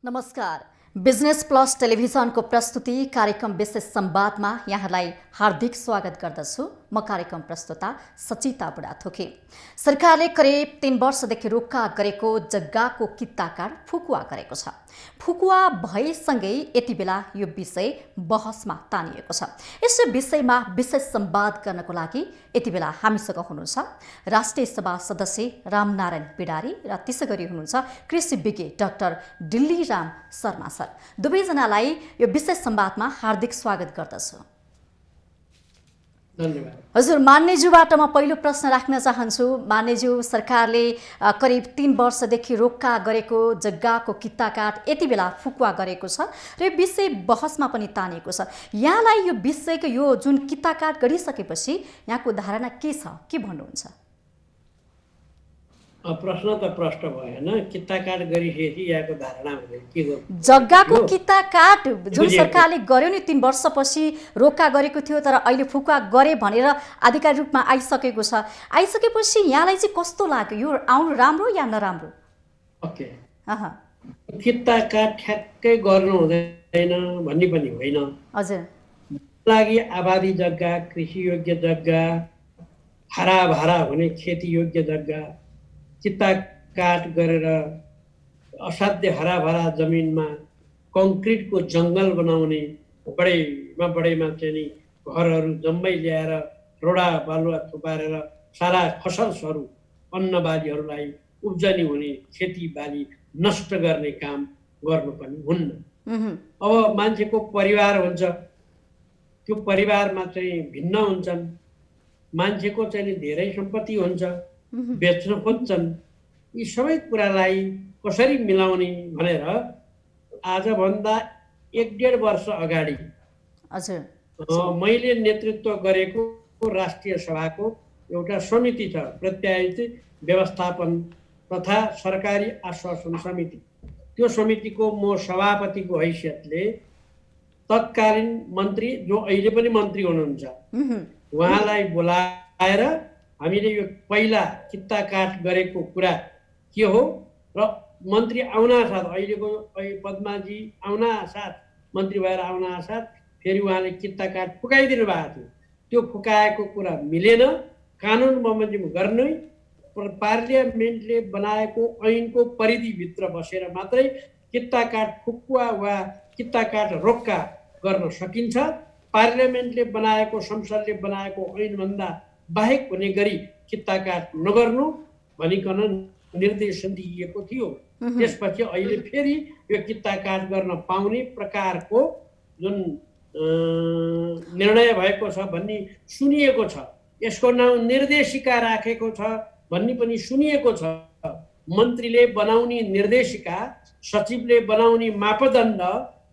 नमस्कार। Business plus टेलिभिजनको प्रस्तुति कार्यक्रम विशेष संवादमा यहाँलाई हार्दिक स्वागत गर्दछु। म कार्यक्रम प्रस्तुता सचिता बुढाथोकी। सरकारले करिब 3 वर्षदेखि रोक्का गरेको जग्गाको कित्ता कार्ड फुकुवा गरेको छ। फुकुवा भएसँगै यति बेला यो विषय बहसमा तानिएको छ। यस विषयमा विशेष संवाद गर्नको लागि यति बेला हामीसँग हुनुहुन्छ राष्ट्रिय सभा सदस्य रामनारायण पिडारी र त्यसैगरी हुनुहुन्छ कृषि विज्ञ डाक्टर डिल्लीराम शर्मा सर। दुवैजनालाई यो विशेष संवादमा हार्दिक स्वागत गर्दछु। धन्यवाद। हजुर, मान्यज्यूबाट म पहिलो प्रश्न राख्न चाहन्छु। मान्यज्यू, सरकारले करिब 3 वर्षदेखि रोक्का गरेको जग्गाको कित्ता कार्ड यति बेला फुकुवा गरेको छ र यो विषय बहसमा पनि तानिएको छ। यहाँलाई यो विषयको यो जुन कित्ता कार्ड गरिसकेपछि यहाँको धारणा के छ, के भन्नुहुन्छ? प्रश्न त प्रष्ट भएन। कित्ता कार्ड गरिसकेपछि यहाँको धारणा हुँदैन के हो? जग्गाको कित्ता कार्ड जुन सरकारले गर्यो नि 3 वर्षपछि रोक्का गरेको थियो, तर अहिले फुकुवा गरे भनेर आधिकारिक रूपमा आइसकेको छ। आइसकेपछि यहाँलाई चाहिँ कस्तो लाग्यो? यो आउनु राम्रो या नराम्रो? ओके, कित्ता कार्ड ठ्याक्कै गर्नु हुँदैन भन्ने पनि होइन। हजुर, लागि आबादी जग्गा, कृषि योग्य जग्गा, हराभरा हुने खेती योग्य जग्गा कित्ता काट गरेर असाध्य हराभरा जमिनमा कङ्क्रिटको जङ्गल बनाउने, बढैमा चाहिँ नि घरहरू जम्मै ल्याएर रोडा बालुवा थुपारेर सारा फसलहरू अन्नबालीहरूलाई उब्जनी हुने खेतीबाली नष्ट गर्ने काम गर्नु पनि हुन्न। अब मान्छेको परिवार हुन्छ, त्यो परिवारमा चाहिँ भिन्न हुन्छन्। मान्छेको चाहिँ धेरै सम्पत्ति हुन्छ, बेच्न खोज्छन्। यी सबै कुरालाई कसरी मिलाउने भनेर आजभन्दा 1.5 वर्ष अगाडि मैले नेतृत्व गरेको राष्ट्रिय सभाको एउटा समिति छ, प्रत्याशित व्यवस्थापन तथा सरकारी आश्वासन समिति। त्यो समितिको म सभापतिको हैसियतले तत्कालीन मन्त्री, जो अहिले पनि मन्त्री हुनुहुन्छ, उहाँलाई बोलाएर हामीले यो पहिला कित्ता काट गरेको कुरा के हो र मन्त्री आउना साथ, अहिलेको पद्माजी आउना साथ, मन्त्री भएर आउना साथ फेरि उहाँले कित्ता काट फुकाइदिनु भएको थियो। त्यो फुकाएको कुरा मिलेन, कानुन बमोजिम गर्नै पार्लियामेन्टले बनाएको ऐनको परिधिभित्र बसेर मात्रै कित्ता काट फुकुवा वा कित्ता काट रोक्का गर्न सकिन्छ। पार्लियामेन्टले बनाएको, संसदले बनाएको ऐनभन्दा बाहेक हुने गरी कित्ता काट नगर्नु भनिकन निर्देशन दिइएको थियो। त्यसपछि अहिले फेरि यो कित्ता काट गर्न पाउने प्रकारको जुन निर्णय भएको छ भन्ने सुनिएको छ। यसको नाउँ निर्देशिका राखेको छ भन्ने पनि सुनिएको छ। मन्त्रीले बनाउने निर्देशिका, सचिवले बनाउने मापदण्ड,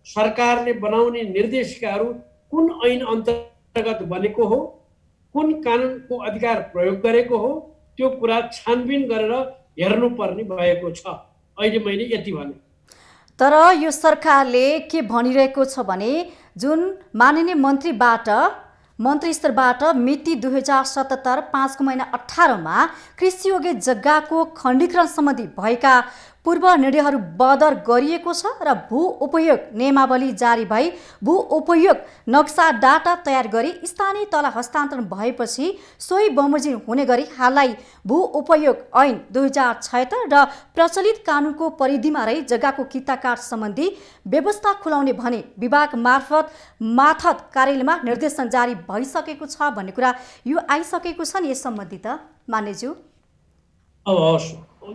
सरकारले बनाउने निर्देशिकाहरू कुन ऐन अन्तर्गत बनेको हो, कुन कानुनको अधिकार प्रयोग गरेको हो, त्यो कुरा छानबिन गरेर हेर्नुपर्ने भएको छ। अहिले मैले यति भने। तर यो सरकारले के भनिरहेको छ भने जुन माननीय मन्त्री स्तरबाट मिति 2077 5 महिना 18 मा कृषि योग्य जग्गाको खण्डीकरण सम्बन्धी भएका पूर्व निर्णयहरू बदर गरिएको छ र भू उपयोग नियमावली जारी भई भू उपयोग नक्सा डाटा तयार गरी स्थानीय तल हस्तान्तरण भएपछि सोही बमोजिम हुने गरी हाललाई भू उपयोग ऐन 2076 र प्रचलित कानुनको परिधिमा रही जग्गाको कित्ता काट सम्बन्धी व्यवस्था खुलाउने भने विभाग मार्फत कार्यालयमा निर्देशन जारी भइसकेको छ भन्ने कुरा यो आइसकेको छ नि। यस सम्बन्धी त मान्यज्यू?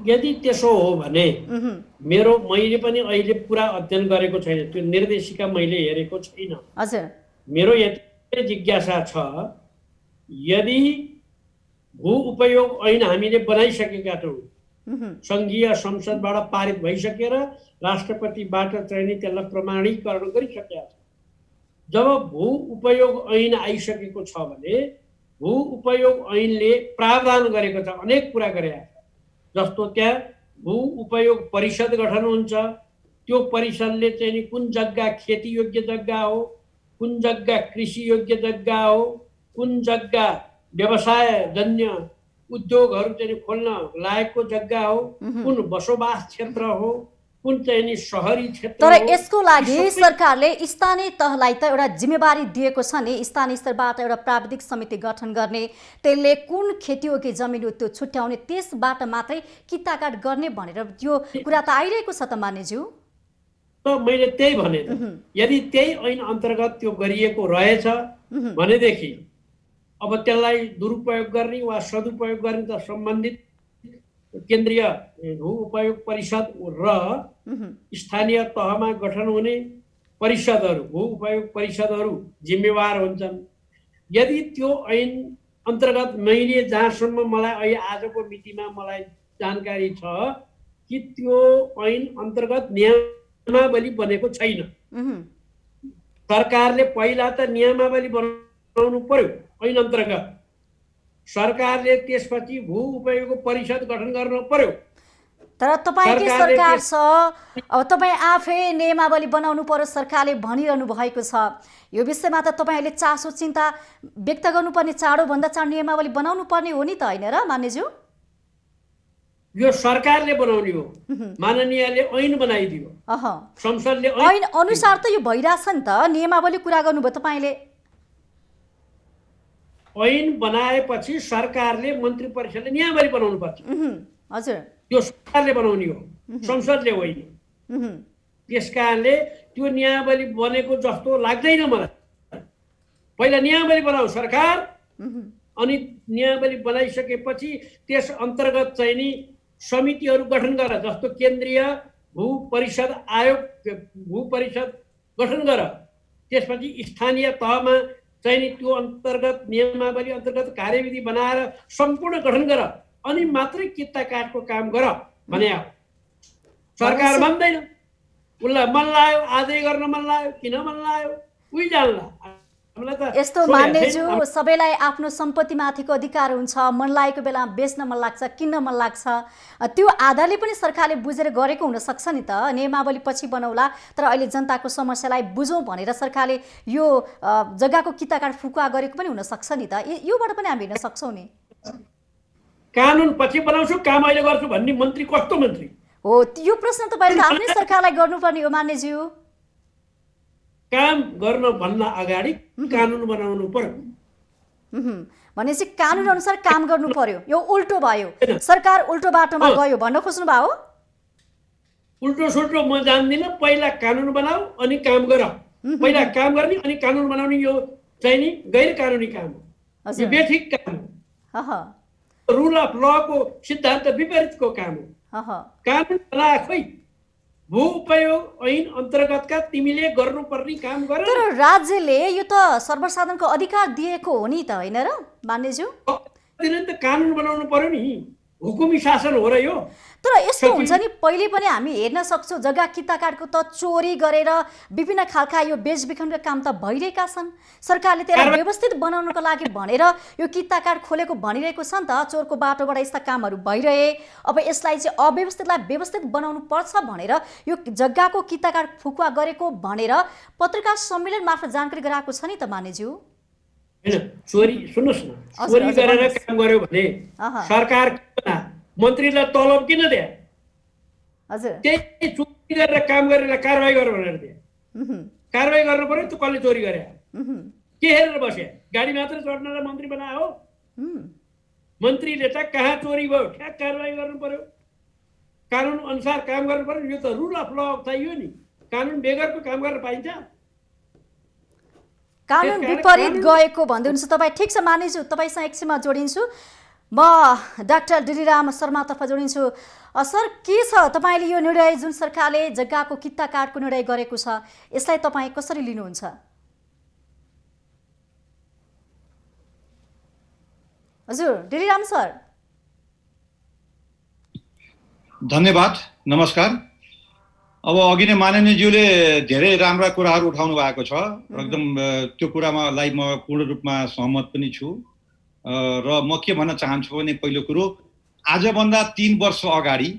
यदि त्यसो हो भने मैले पनि अहिले पुरा अध्ययन गरेको छैन, त्यो निर्देशिका मैले हेरेको छैन। हजुर, मेरो यति जिज्ञासा छ, यदि भू उपयोग ऐन हामीले बनाइसकेका छौँ, सङ्घीय संसदबाट पारित भइसकेर राष्ट्रपतिबाट चाहिँ नि त्यसलाई प्रमाणीकरण गरिसकेका छ। जब भू उपयोग ऐन आइसकेको छ भने भू उपयोग ऐनले प्रावधान गरेको छ, अनेक कुरा गरेका छ। जस्तो त्यहाँ भू उपयोग परिषद गठन हुन्छ, त्यो परिषदले चाहिँ नि कुन जग्गा खेती योग्य जग्गा हो, कुन जग्गा कृषि योग्य जग्गा हो, कुन जग्गा व्यवसाय जन्य उद्योगहरू चाहिँ खोल्न लायकको जग्गा हो, कुन बसोबास क्षेत्र हो, कुन चाहिँ नि सहरी क्षेत्र तर हो, यसको लागि यी सबै सरकारले स्थानीय तहलाई त एउटा जिम्मेवारी दिएको छ नि, स्थानीय स्तरबाट एउटा प्राविधिक समिति गठन गर्ने, त्यसले कुन खेतीयोग्य जमिन हो त्यो छुट्याउने, त्यसबाट मात्रै किताकाट गर्ने भनेर यो कुरा त आइरहेको छ त मान्यज्यू। त मैले त्यही भने त। यदि त्यही ऐन अन्तर्गत त्यो गरिएको रहेछ भनेदेखि अब त्यसलाई दुरुपयोग गर्ने वा सदुपयोग गर्ने त सम्बन्धित केन्द्रीय भू उपयोग परिषद र स्थानीय तहमा गठन हुने परिषदहरू, भू उपयोग परिषदहरू जिम्मेवार हुन्छन्। यदि त्यो ऐन अन्तर्गत मैले जहाँसम्म मलाई अहिले आजको मितिमा मलाई जानकारी छ कि त्यो ऐन अन्तर्गत नियमावली बनेको छैन। सरकारले पहिला त नियमावली बनाउनु पर्यो ऐन अन्तर्गत, सरकारले त्यसपछि भू उपयोग परिषद गठन गर्नु पर्यो। तर तपाईँकै सरकार छ, अब तपाईँ आफै नियमावली बनाउनु पर्यो सरकारले भनिरहनु भएको छ। यो विषयमा त तपाईँहरूले चासो चिन्ता व्यक्त गर्नुपर्ने, चाँडोभन्दा चाँडो नियमावली बनाउनु पर्ने हो नि त, होइन र मान्यज्यू? यो सरकारले बनाउने हो, माननीयले ऐन बनाइदियो, संसदले ऐन अनुसार त यो भइरहेछ नि त, नियमावली कुरा गर्नुभयो तपाईँले। ऐन बनाएपछि सरकारले मन्त्री परिषदले नियमावली बनाउनु पर्छ। हजुर, त्यो सरकारले बनाउने हो, संसदले होइन। त्यस कारणले त्यो नियमावली बनेको जस्तो लाग्दैन मलाई। पहिला नियमावली बनाऊ सरकार, अनि नियमावली बनाइसकेपछि त्यस अन्तर्गत चाहिँ नि समितिहरू गठन गर, जस्तो केन्द्रीय भू परिषद आयोग, भू परिषद गठन गर। त्यसपछि स्थानीय तहमा चाहिँ नि त्यो अन्तर्गत नियमावली अन्तर्गत कार्यविधि बनाएर सम्पूर्ण गठन गर, अनि मात्रै किता काटको काम गर भने सरकार भन्दैन। उसलाई मन लाग्यो आजै गर्न मन लाग्यो, किन मन लाग्यो उही जान्ला। यस्तो मान्यज्यू, सबैलाई आफ्नो सम्पत्तिमाथिको अधिकार हुन्छ, मन लागेको बेलामा बेच्न मन लाग्छ, किन्न मन लाग्छ, त्यो आधारले पनि सरकारले बुझेर गरेको हुनसक्छ नि त। नियमावली पछि बनाउला, तर अहिले जनताको समस्यालाई बुझौँ भनेर सरकारले यो जग्गाको किताकाट फुकुवा गरेको पनि हुनसक्छ नि त। योबाट पनि हामी हेर्न सक्छौँ नि। कानुन पछि बनाउँछु, काम अहिले गर्छु भन्ने मन्त्री कस्तो मन्त्री हो? यो प्रश्न तपाईँले आफ्नै सरकारलाई गर्नुपर्ने हो मान्यज्यू। काम गर्न भन्दा अगाडि कानुन बनाउनु पर्यो। भनेपछि कानुन अनुसार काम गर्नु पर्यो, यो उल्टो भयो, सरकार उल्टो बाटोमा गयो भन्न खोज्नु भयो? उल्टो सुल्टो म जान्दिनँ। पहिला कानुन बनाऊ अनि काम गर। पहिला काम गर्ने अनि कानुन बनाउने यो चाहिँ नि गैर कानुनी काम हो, यो बेठिक काम हो, रुल अफ लको सिद्धान्त विपरीतको काम हो। कानुन बनाए खोइ भू उपयोग ऐन अन्तर्गतका तिमीले गर्नुपर्ने काम गर। तर राज्यले यो त सर्वसाधारणको अधिकार दिएको हो नि त, होइन र मान्यज्यू? त कानुन बनाउनु पर्यो नि, हुकुमी शासन हो र यो। तर यस्तो हुन्छ नि, पहिले पनि हामी हेर्न सक्छौँ जग्गा किताकाटको त चोरी गरेर विभिन्न खालका यो बेचबिखनका काम त भइरहेका छन्। सरकारले त्यसलाई व्यवस्थित बनाउनको लागि भनेर यो किताकाट खोलेको भनिरहेको छ नि त, चोरको बाटोबाट यस्ता कामहरू भइरहे, अब यसलाई चाहिँ अव्यवस्थितलाई व्यवस्थित बनाउनु पर्छ भनेर यो जग्गाको किताकाट फुकुवा गरेको भनेर पत्रकार सम्मेलन मार्फत जानकारी गराएको छ नि त मान्यज्यू। हैन, चोरी सुन्नुहोस् न, चोरी गरेर काम गर्यो भने सरकार मन्त्रीलाई तलब किन दिए? हजुर, त्यही चोरी गरेर काम गरेर कारवाही गर भनेर दिए। कारवाही गर्नु पर्यो। त्यो कसले चोरी गरे के हेरेर बसे? गाडी मात्र चढ्नलाई मन्त्री बनायो? मन्त्रीले त कहाँ चोरी भयो ठ्याक कारवाही गर्नु पर्यो, कानुन अनुसार काम गर्नु पर्यो। यो त रुल अफ ल चाहियो नि, कानुन बेगरको काम गर्न पाइन्छ? कानुन विपरीत गएको भन्दै हुनुहुन्छ तपाईँ। ठिक छ मानिन्छु, तपाईँसँग एकछिनमा जोडिन्छु। म डाक्टर डिलिराम शर्मातर्फ जोडिन्छु। सर, के छ तपाईँले यो निर्णय जुन सरकारले जग्गाको किता काटको निर्णय गरेको छ, यसलाई तपाईँ कसरी लिनुहुन्छ? हजुर डिलिराम सर। धन्यवाद, नमस्कार। अब अघि नै माननीयज्यूले धेरै राम्रा कुराहरू उठाउनु भएको छ। एकदम त्यो कुरालाई म पूर्ण रूपमा सहमत पनि छु। र म के भन्न चाहन्छु भने, पहिलो कुरो, आजभन्दा 3 वर्ष अगाडि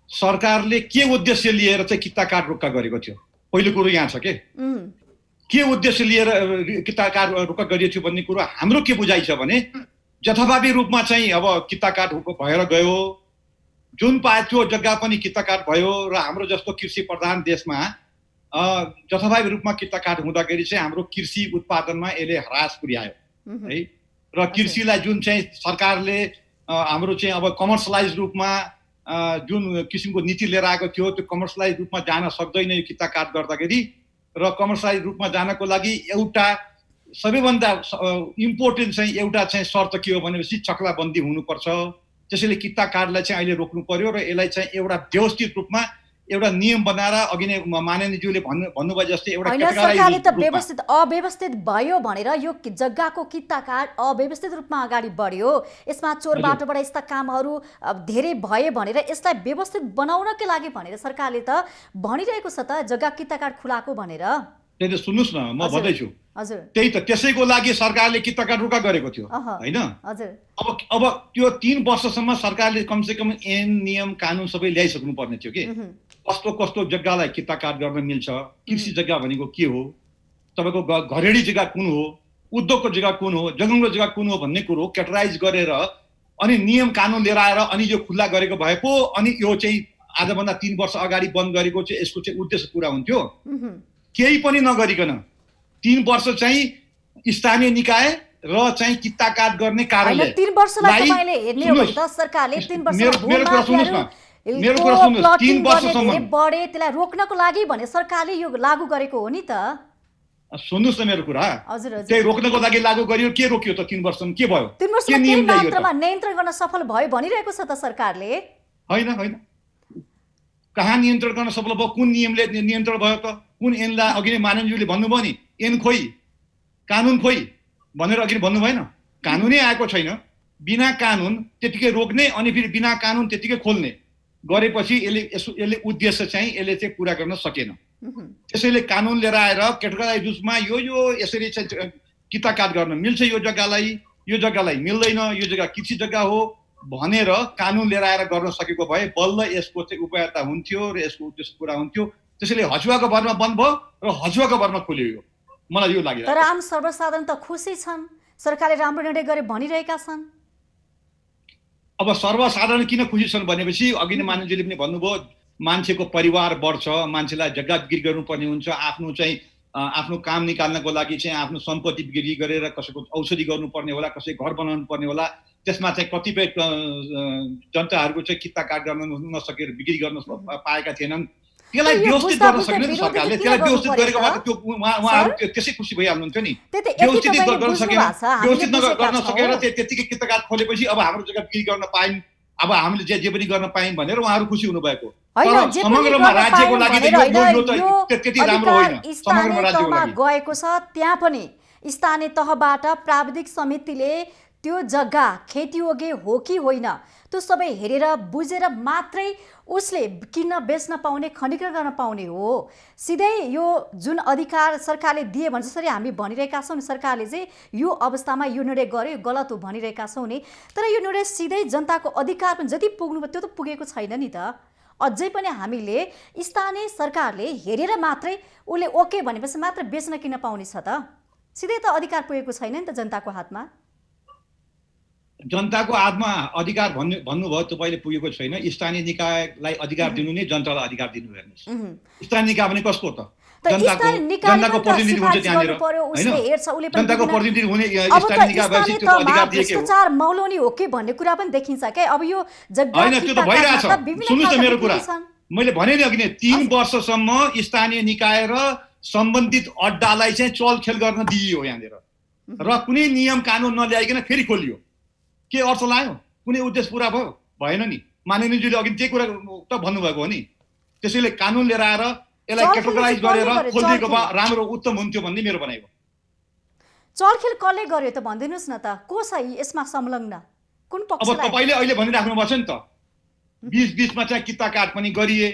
सरकारले के उद्देश्य लिएर चाहिँ किता काट रोक्का गरेको थियो, पहिलो कुरो यहाँ छ। के उद्देश्य लिएर किता काट रोक्का गरिएको थियो भन्ने कुरो हाम्रो के बुझाइ छ भने, जथाभावी रूपमा चाहिँ अब किता काट भएर गयो, जुन पाए त्यो जग्गा पनि किताकाट भयो र हाम्रो जस्तो कृषि प्रधान देशमा जथाभावी रूपमा किताकाट हुँदाखेरि चाहिँ हाम्रो कृषि उत्पादनमा यसले ह्रास पुर्यायो है। र कृषिलाई जुन चाहिँ सरकारले हाम्रो चाहिँ अब कमर्सियलाइज रूपमा जुन किसिमको नीति लिएर आएको थियो त्यो कमर्सियलाइज रूपमा जान सक्दैन यो किताकाट गर्दाखेरि। र कमर्सियलाइज रूपमा जानको लागि एउटा सबैभन्दा इम्पोर्टेन्ट चाहिँ एउटा चाहिँ शर्त के हो भनेपछि चक्लाबन्दी हुनुपर्छ। त्यसैले किताकाटलाई चाहिँ अहिले रोक्नु पर्यो र यसलाई चाहिँ एउटा व्यवस्थित रूपमा एउटा नियम बनाएर अघि नै माननीयज्यूले भन्नुभयो जस्तै एउटा सरकारले त व्यवस्थित अव्यवस्थित भयो भनेर यो जग्गाको किताकाट अव्यवस्थित रूपमा अगाडि बढ्यो, यसमा चोरबाटोबाट यस्ता कामहरू धेरै भए भनेर यसलाई व्यवस्थित बनाउनकै लागि भनेर सरकारले त भनिरहेको छ त जग्गा किताकाट खुलाएको भनेर। त्यही त सुन्नुहोस् न, म भन्दैछु हजुर त्यही त त्यसैको लागि सरकारले किताकाट रोका गरेको थियो होइन। हजुर अब त्यो 3 वर्षसम्म सरकारले कमसेकम ऐन नियम कानुन सबै ल्याइसक्नु पर्ने थियो कि कस्तो कस्तो जग्गालाई किताकाट गर्न मिल्छ, कृषि जग्गा भनेको के हो, तपाईँको घरेडी जग्गा कुन हो, उद्योगको जग्गा कुन हो, जङ्गलको जग्गा कुन हो भन्ने कुरो क्याटेगराइज गरेर अनि नियम कानुन लिएर आएर अनि यो खुल्ला गरेको भए पो अनि यो चाहिँ आजभन्दा 3 वर्ष अगाडि बन्द गरेको चाहिँ यसको चाहिँ उद्देश्य पुरा हुन्थ्यो। केही पनि नगरिकन 3 वर्ष चाहिँ स्थानीय निकाय र चाहिँ किताकाट गर्ने कार्यालय 3 वर्षलाई तपाईले हेर्ने हो भने त सरकारले 3 वर्ष मेरो कुरा सुन्नुहोस् 3 वर्षसम्म बढे त्यसलाई रोक्नको लागि भने सरकारले यो लागू गरेको हो नि त। सुन्नुहोस् न मेरो कुरा, हजुर हजुर त्यही रोक्नको लागि लागू गरियो, के रोकियो त 3 वर्षमा के भयो? 3 वर्षमा के मात्रामा नियन्त्रण गर्न सफल भयो भनिरहेको छ त सरकारले। हैन हैन कहाँ नियन्त्रण गर्न सफल भयो? कुन नियमले नियन्त्रण भयो त? कुन ऐनलाई अघि नै माननीयज्यूले भन्नुभयो नि ऐन खोइ कानुन खोइ भनेर अघि भन्नु भएन। कानुनै आएको छैन, बिना कानुन त्यतिकै रोक्ने अनि फेरि बिना कानुन त्यतिकै खोल्ने गरेपछि यसले उद्देश्य चाहिँ यसले चाहिँ पुरा गर्न सकेन। त्यसैले कानुन लिएर आएर क्याटेगराइज रूपमा यो यसरी चाहिँ किताकाट गर्न मिल्छ, यो जग्गालाई मिल्दैन, यो जग्गा कृषि जग्गा हो भनेर कानुन लिएर आएर गर्न सकेको भए बल्ल यसको चाहिँ उपयोगिता हुन्थ्यो र यसको उद्देश्य पुरा हुन्थ्यो। त्यसैले हजुवाको भरमा बन्द भयो र हजुवाको भरमा खोलियो यो, मलाई यो लाग्यो। तर आम सर्वसाधारण त खुसी छन्, सरकारले राम्रो निर्णय गरे भनिरहेका छन्। अब सर्वसाधारण किन खुसी छन् भनेपछि अघि नै माननीयजीले पनि भन्नुभयो मान्छेको परिवार बढ्छ, मान्छेलाई जग्गा बिक्री गर्नुपर्ने हुन्छ, आफ्नो काम निकाल्नको लागि चाहिँ आफ्नो सम्पत्ति बिक्री गरेर कसैको औषधि गर्नुपर्ने होला, कसै घर बनाउनु पर्ने होला, त्यसमा चाहिँ कतिपय जनताहरूको चाहिँ किताकाट गर्न नसकेर बिक्री गर्न पाएका थिएनन्। त्यसलाई व्यवस्थित गर्न सकेन नि सरकारले, त्यसलाई व्यवस्थित गरेको भए त्यो उहाँहरू त्यसै खुसी भइहाल्नुहुन्थ्यो नि। व्यवस्थित गर्न सकेन, व्यवस्थित गर्न सकेर त्यतिकै किताकाट खोलेपछि अब हाम्रो जग्गा बिक्री गर्न पायौँ, अब हामीले जे पनि गर्न पायौँ भनेर उहाँहरू खुसी हुनुभएको। समग्रमा राज्यको लागि त्यति राम्रो होइन, समग्रमा राज्यको लागि गएको छ त्यहाँ पनि स्थानीय तहबाट प्राविधिक समितिले त्यो जग्गा खेतीयोग्य हो कि होइन त्यो सबै हेरेर बुझेर मात्रै उसले किन्न बेच्न पाउने खण्डीकरण गर्न पाउने हो। सिधै यो जुन अधिकार सरकारले दिए भने जसरी हामी भनिरहेका छौँ नि सरकारले चाहिँ यो अवस्थामा यो निर्णय गर्यो गलत हो भनिरहेका छौँ नि, तर यो निर्णय सिधै जनताको अधिकार पनि जति पुग्नु त्यो त पुगेको छैन नि त। अझै पनि हामीले स्थानीय सरकारले हेरेर मात्रै उसले ओके भनेपछि मात्र बेच्न किन्न पाउने छ त, सिधै त अधिकार पुगेको छैन नि त जनताको हातमा। जनताको हातमा अधिकार भन्नुभयो तपाईँले पुगेको छैन। स्थानीय निकायलाई अधिकार दिनु नै जनतालाई अधिकार दिनु हेर्नुहोस्। स्थानीय निकाय भने कसको त? जनताको प्रतिनिधि हुन्छ त्यहाँनिर हैन, जनताको प्रतिनिधि हुने स्थानीय निकाय भएपछि त्यो अधिकार दिएकै हो। भ्रष्टाचार मौलनी हो के भन्ने कुरा पनि देखिन्छ के। अब यो जग्गा हैन त्यो त भइरहेछ, सुन्नुस् न मेरो कुरा, मैले भने नि अघि नै 3 वर्षसम्म स्थानीय निकाय र सम्बन्धित अड्डालाई चाहिँ चलखेल गर्न दिइयो यहाँनिर र कुनै नियम कानुन नल्याइकन फेरि खोलियो। के अर्थ लाग्यो? कुनै उद्देश्य पुरा भयो? भएन नि। माननीयज्यूले अघि त्यही कुरा त भन्नुभएको हो नि। त्यसैले कानुन लिएर आएर यसलाई क्याटेगराइज गरेर खोलिदिएको भए राम्रो उत्तम हुन्थ्यो भन्ने मेरो भनाइ हो। चलखेल कसले गर्यो त भनिदिनुहोस् न त, को छ यसमा संलग्न, कुन पक्षलाई? अब तपाईँले अहिले भनिराख्नु भएको छ नि त, बीचमा चाहिँ किताकाट पनि गरिए,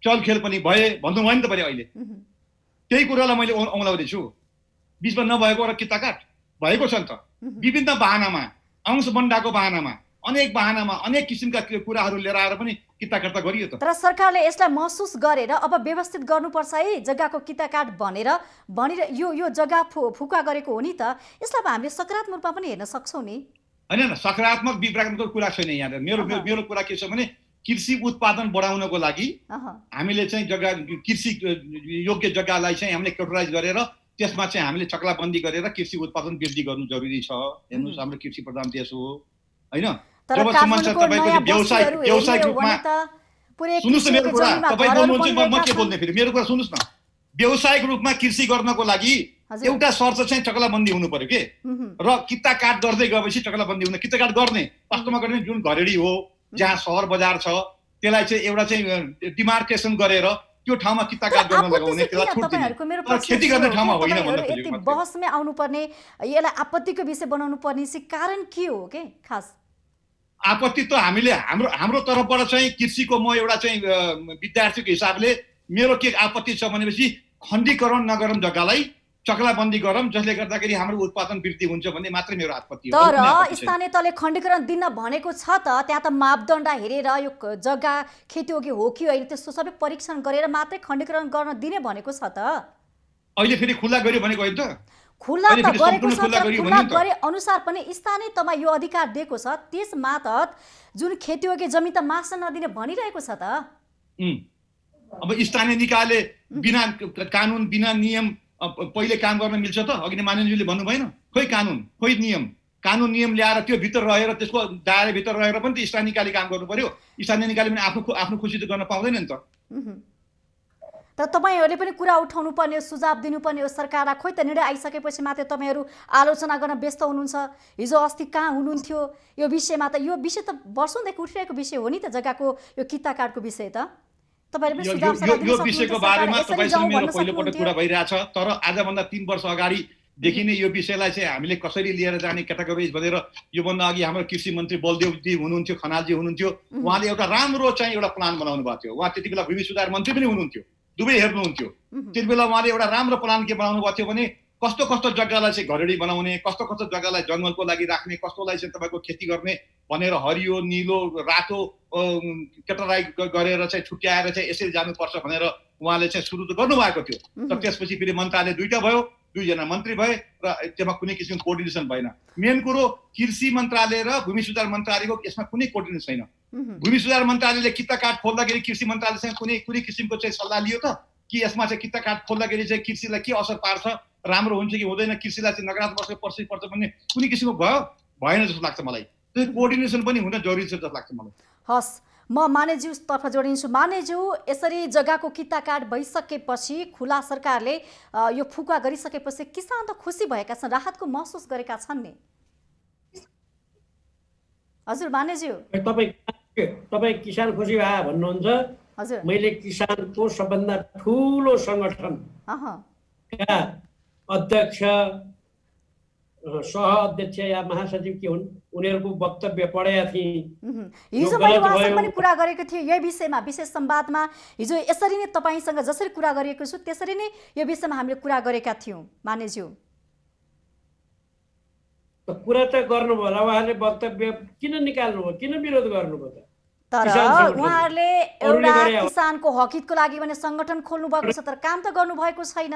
चलखेल पनि भए भन्नुभयो नि तपाईँले अहिले। त्यही कुरालाई मैले औँलाउँदैछु। बीचमा नभएको र किताकाट भएको छ नि त, विभिन्न बहानामा, अंशबन्डाको बहानामा, अनेक बहानामा, अनेक किसिमका कुराहरू लिएर आएर पनि किताकाट त गरियो त। तर सरकारले यसलाई महसुस गरेर अब व्यवस्थित गर्नुपर्छ है जग्गाको किताकाट भनेर यो जग्गा फुका गरेको हो नि त। यसलाई हामीले सकारात्मक रूपमा पनि हेर्न सक्छौँ नि। होइन सकारात्मक विपरात्मक कुरा छैन यहाँ। मेरो कुरा के छ भने कृषि उत्पादन बढाउनको लागि हामीले चाहिँ जग्गा कृषि योग्य जग्गालाई चाहिँ हामीले क्याटेगराइज गरेर त्यसमा चाहिँ हामीले चक्लाबन्दी गरेर कृषि उत्पादन वृद्धि गर्नु जरुरी छ। हेर्नुहोस् हाम्रो कृषि प्रधान देश हो होइन। जबसम्म चाहिँ तपाईँको व्यावसायिक रूपमा सुन्नुहोस् न मेरो कुरा, तपाईँ बोल्नुहुन्छ म के बोल्ने फेरि मेरो कुरा सुन्नुहोस् न। व्यावसायिक रूपमा कृषि गर्नको लागि एउटा शर्त चाहिँ चक्लाबन्दी हुनु पर्यो के, र किता काट गर्दै गएपछि चक्लाबन्दी हुन किता काट गर्ने वास्तवमा गर्ने जुन घरेडी हो जहाँ सहर बजार छ त्यसलाई चाहिँ एउटा चाहिँ डिमार्केसन गरेर त्यो ठाउँमा किता काट गर्न लगाउने, त्यसलाई छुट दिने, तर खेती गर्ने ठाउँमा होइन भन्ने यति बहसमै आउनुपर्ने, यसलाई आपत्तिको विषय बनाउनु पर्ने चाहिँ कारण के हो के खास? आपत्ति त हामीले हाम्रो तर्फबाट चाहिँ कृषिको म एउटा चाहिँ विद्यार्थीको हिसाबले मेरो के आपत्ति छ भनेपछि खण्डीकरण नगरौँ, जग्गालाई चक्लाबन्दी गरौँ जसले गर्दाखेरि हाम्रो उत्पादन वृद्धि हुन्छ भन्ने मात्रै मेरो आपत्ति हो। तर स्थानीय तहले खण्डीकरण दिन भनेको छ त, त्यहाँ त मापदण्ड हेरेर यो जग्गा खेतीयोग्य हो कि होइन त्यस्तो सबै परीक्षण गरेर मात्रै खण्डीकरण गर्न दिने भनेको छ त। अहिले फेरि खुला गर्यो भनेको होइन त, खुला त गरेको छ, खुला गरे अनुसार पनि स्थानीय तहमा यो अधिकार दिएको छ, त्यस मातहत जुन खेतीयोग्य जमिन त मास्न नदिने भनिरहेको छ त। अब स्थानीय निकायले बिना कानुन बिना नियम पहिले काम गर्न मिल्छ त? अघि नै माननीयज्यूले भन्नु भएन, खोइ कानुन खोइ नियम, कानुन नियम ल्याएर त्यो भित्र रहेर त्यसको दायराभित्र रहेर पनि त स्थानीय निकायले काम गर्नु पर्यो। स्थानीय निकायले पनि आफ्नो खुसी त गर्न पाउँदैन नि त। तर तपाईहरूले पनि कुरा उठाउनु पर्ने, सुझाव दिनुपर्ने हो सरकारलाई। खोइ त निर्णय आइसकेपछि मात्रै तपाईँहरू आलोचना गर्न व्यस्त हुनुहुन्छ। हिजो अस्ति कहाँ हुनुहुन्थ्यो यो विषयमा? त यो विषय त वर्षौँदेखि उठिरहेको विषय हो नि त, जग्गाको यो किता काटको विषय त। यो विषयको बारेमा तपाईँसँग मेरो पहिलोपटक कुरा भइरहेछ, तर आजभन्दा 3 वर्ष अगाडिदेखि नै यो विषयलाई चाहिँ हामीले कसरी लिएर जाने क्याटेगोराइज भनेर योभन्दा अघि हाम्रो कृषि मन्त्री बलदेवजी हुनुहुन्थ्यो, खनालजी हुनुहुन्थ्यो, उहाँले एउटा राम्रो चाहिँ एउटा प्लान बनाउनु भएको थियो। उहाँ त्यति बेला भूमि सुधार मन्त्री पनि हुनुहुन्थ्यो, दुवै हेर्नुहुन्थ्यो। त्यति बेला उहाँले एउटा राम्रो प्लान के बनाउनु भएको थियो भने कस्तो कस्तो जग्गालाई चाहिँ घरेडी बनाउने, कस्तो कस्तो जग्गालाई जङ्गलको लागि राख्ने, कस्तोलाई चाहिँ तपाईँको खेती गर्ने भनेर हरियो नीलो रातो क्याटेगराइज गरेर चाहिँ छुट्याएर चाहिँ यसरी जानुपर्छ भनेर उहाँले चाहिँ सुरु त गर्नुभएको थियो। तर त्यसपछि फेरि मन्त्रालय दुईटा भयो, 2 जना मन्त्री भए र त्यसमा कुनै किसिमको कोर्डिनेसन भएन। मेन कुरो कृषि मन्त्रालय र भूमि सुधार मन्त्रालयको यसमा कुनै कोर्डिनेसन छैन। भूमि सुधार मन्त्रालयले किता काट खोल्दाखेरि कृषि मन्त्रालयसँग कुनै किसिमको चाहिँ सल्लाह लियो त कि यसमा चाहिँ किता काट खोल्दाखेरि चाहिँ कृषिलाई के असर पार्छ, राम्रो हुन्छ कि हुँदैन, कृषिलाई चाहिँ नकारात्मक असर पर्छ भन्ने कुनै किसिमको भएन जस्तो लाग्छ मलाई। त्यो कोर्डिनेसन पनि हुन जरुरी छ जस्तो लाग्छ मलाई। हस्, म मानेज्यूतर्फ जोडिन्छु। मानेज्यू, यसरी जग्गाको किता काट भइसकेपछि खुला सरकारले यो फुका गरिसकेपछि किसान त खुसी भएका छन्, राहतको महसुस गरेका छन् नि। हजुर मानेज्यू, तपाईँ किसान खुसी भए भन्नुहुन्छ। हजुर, मैले किसानको सबभन्दा ठुलो सङ्गठन का अध्यक्ष, सह अध्यक्ष या महासचिव के हुन् उनीहरूको वक्तव्य पढेका थिएँ। हिजो मैले उहाँसँग पनि कुरा गरेको थिएँ यही विषयमा, विशेष संवादमा। हिजो यसरी नै तपाईँसँग जसरी कुरा गरेको छु त्यसरी नै यो विषयमा हामीले कुरा गरेका थियौँ। मानेज्यू, कुरा त गर्नुभयो होला, उहाँले वक्तव्य किन निकाल्नुभयो, किन विरोध गर्नुभयो त? तर उहाँहरूले एउटा किसानको हकितको लागि भने सङ्गठन खोल्नु भएको छ, तर काम त गर्नुभएको छैन।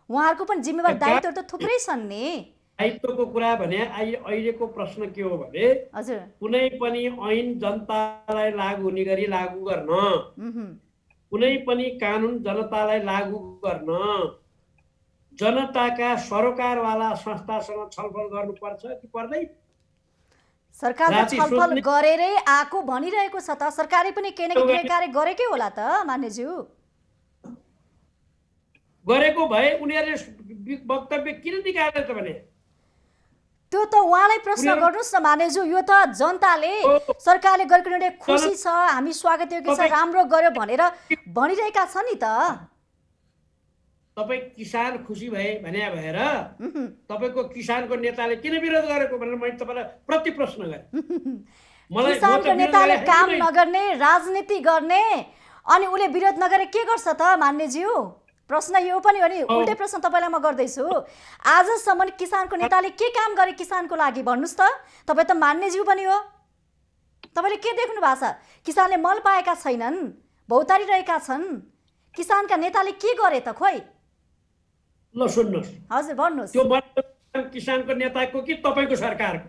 उहाँहरूको पनि जिम्मेवार दायित्व त थुप्रै छन् नि। दायित्वको कुरा भने अहिलेको प्रश्न के हो भने हजुर, कुनै पनि ऐन जनतालाई लागू हुने गरी लागू गर्न, कुनै पनि कानुन जनतालाई लागू गर्न जनताका सरोकारवाला संस्थासँग छलफल गर्नुपर्छ कि पर्दैन? सरकारले छलफल गरेरै आएको भनिरहेको छ त। सरकारले पनि केही न केही कार्य गरेकै होला त मानेज्यू। गरेको भए उनीहरूले वक्तव्य किन निकाले त भने? त्यो त उहाँलाई प्रश्न गर्नुहोस् न मानेज्यू। यो त जनताले सरकारले गरेको निर्णय खुसी छ, हामी स्वागत योग्य छ, राम्रो गर्यो भनेर भनिरहेका छन् नि त। तपाईँ किसान खुसी भए भने भएर तपाईँको किसानको नेताले किन विरोध गरेको भनेर मैले तपाईँलाई प्रति प्रश्न गरेँ। किसानको नेताले काम नगर्ने, राजनीति गर्ने, अनि उसले विरोध नगरे के गर्छ त मान्यज्यू? प्रश्न यो पनि हो नि। उल्टै प्रश्न तपाईँलाई म गर्दैछु, आजसम्म किसानको नेताले के काम गरे किसानको लागि भन्नुहोस् त? तपाईँ त मान्यज्यू पनि हो, तपाईँले के देख्नु भएको छ? किसानले मल पाएका छैनन्, भौतारिरहेका छन्, किसानका नेताले के गरे त? खोइ ल सुन्नुहोस्, हजुर भन्नुहोस्। त्यो किसानको नेताको कि तपाईँको सरकारको?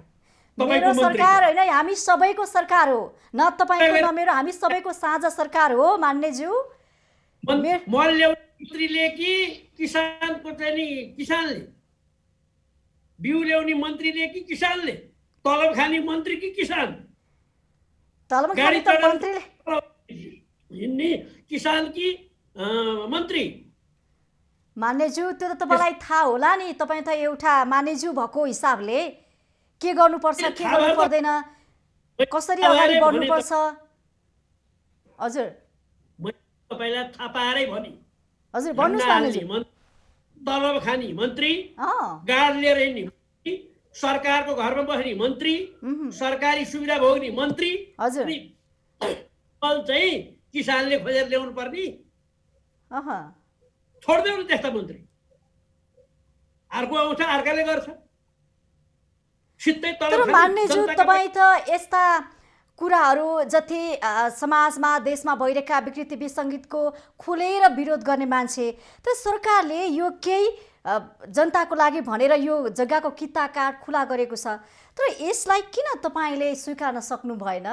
मेरो सरकार होइन, हामी सबैको सरकार हो, न तपाईँको न मेरो, हामी सबैको साझा सरकार हो मान्यज्यू। मल ल्याउने मन्त्रीले कि किसानको चाहिँ नि किसानले, बिउ ल्याउने मन्त्रीले कि किसानले, तलब खाने मन्त्री कि किसान, तलब खाने त मन्त्रीले हिँड्ने किसान कि मन्त्री। मान्यज्यू त्यो त तपाईँलाई थाहा होला नि, तपाईँ त एउटा मान्यज्यू भएको हिसाबले के गर्नुपर्छ के गर्नु पर्दैन, कसरी अगाडि बढ्नुपर्छ। हजुर तपाईँलाई थाहा पाएरै भने हजुर भन्नुहोस् मान्यज्यू। तलब खाने मन्त्री, गाड लिएर हिँड्ने मन्त्री, सरकारको घरमा बस्ने मन्त्री, सरकारी सुविधा भोग्ने मन्त्री, हजुर चाहिँ किसानले खोजेर ल्याउनु पर्ने। छोड्देऊ न त्यस्ता मन्त्री, अर्को आउँछ अर्काले गर्छ। तर मान्यज्यू तपाईँ त यस्ता कुराहरू जति समाजमा देशमा भइरहेका विकृति विसङ्गतिको खुलेर विरोध गर्ने मान्छे, तर सरकारले यो केही जनताको लागि भनेर यो जग्गाको किता कार्ड खुला गरेको छ, तर यसलाई किन तपाईँले स्वीकार्न सक्नु भएन?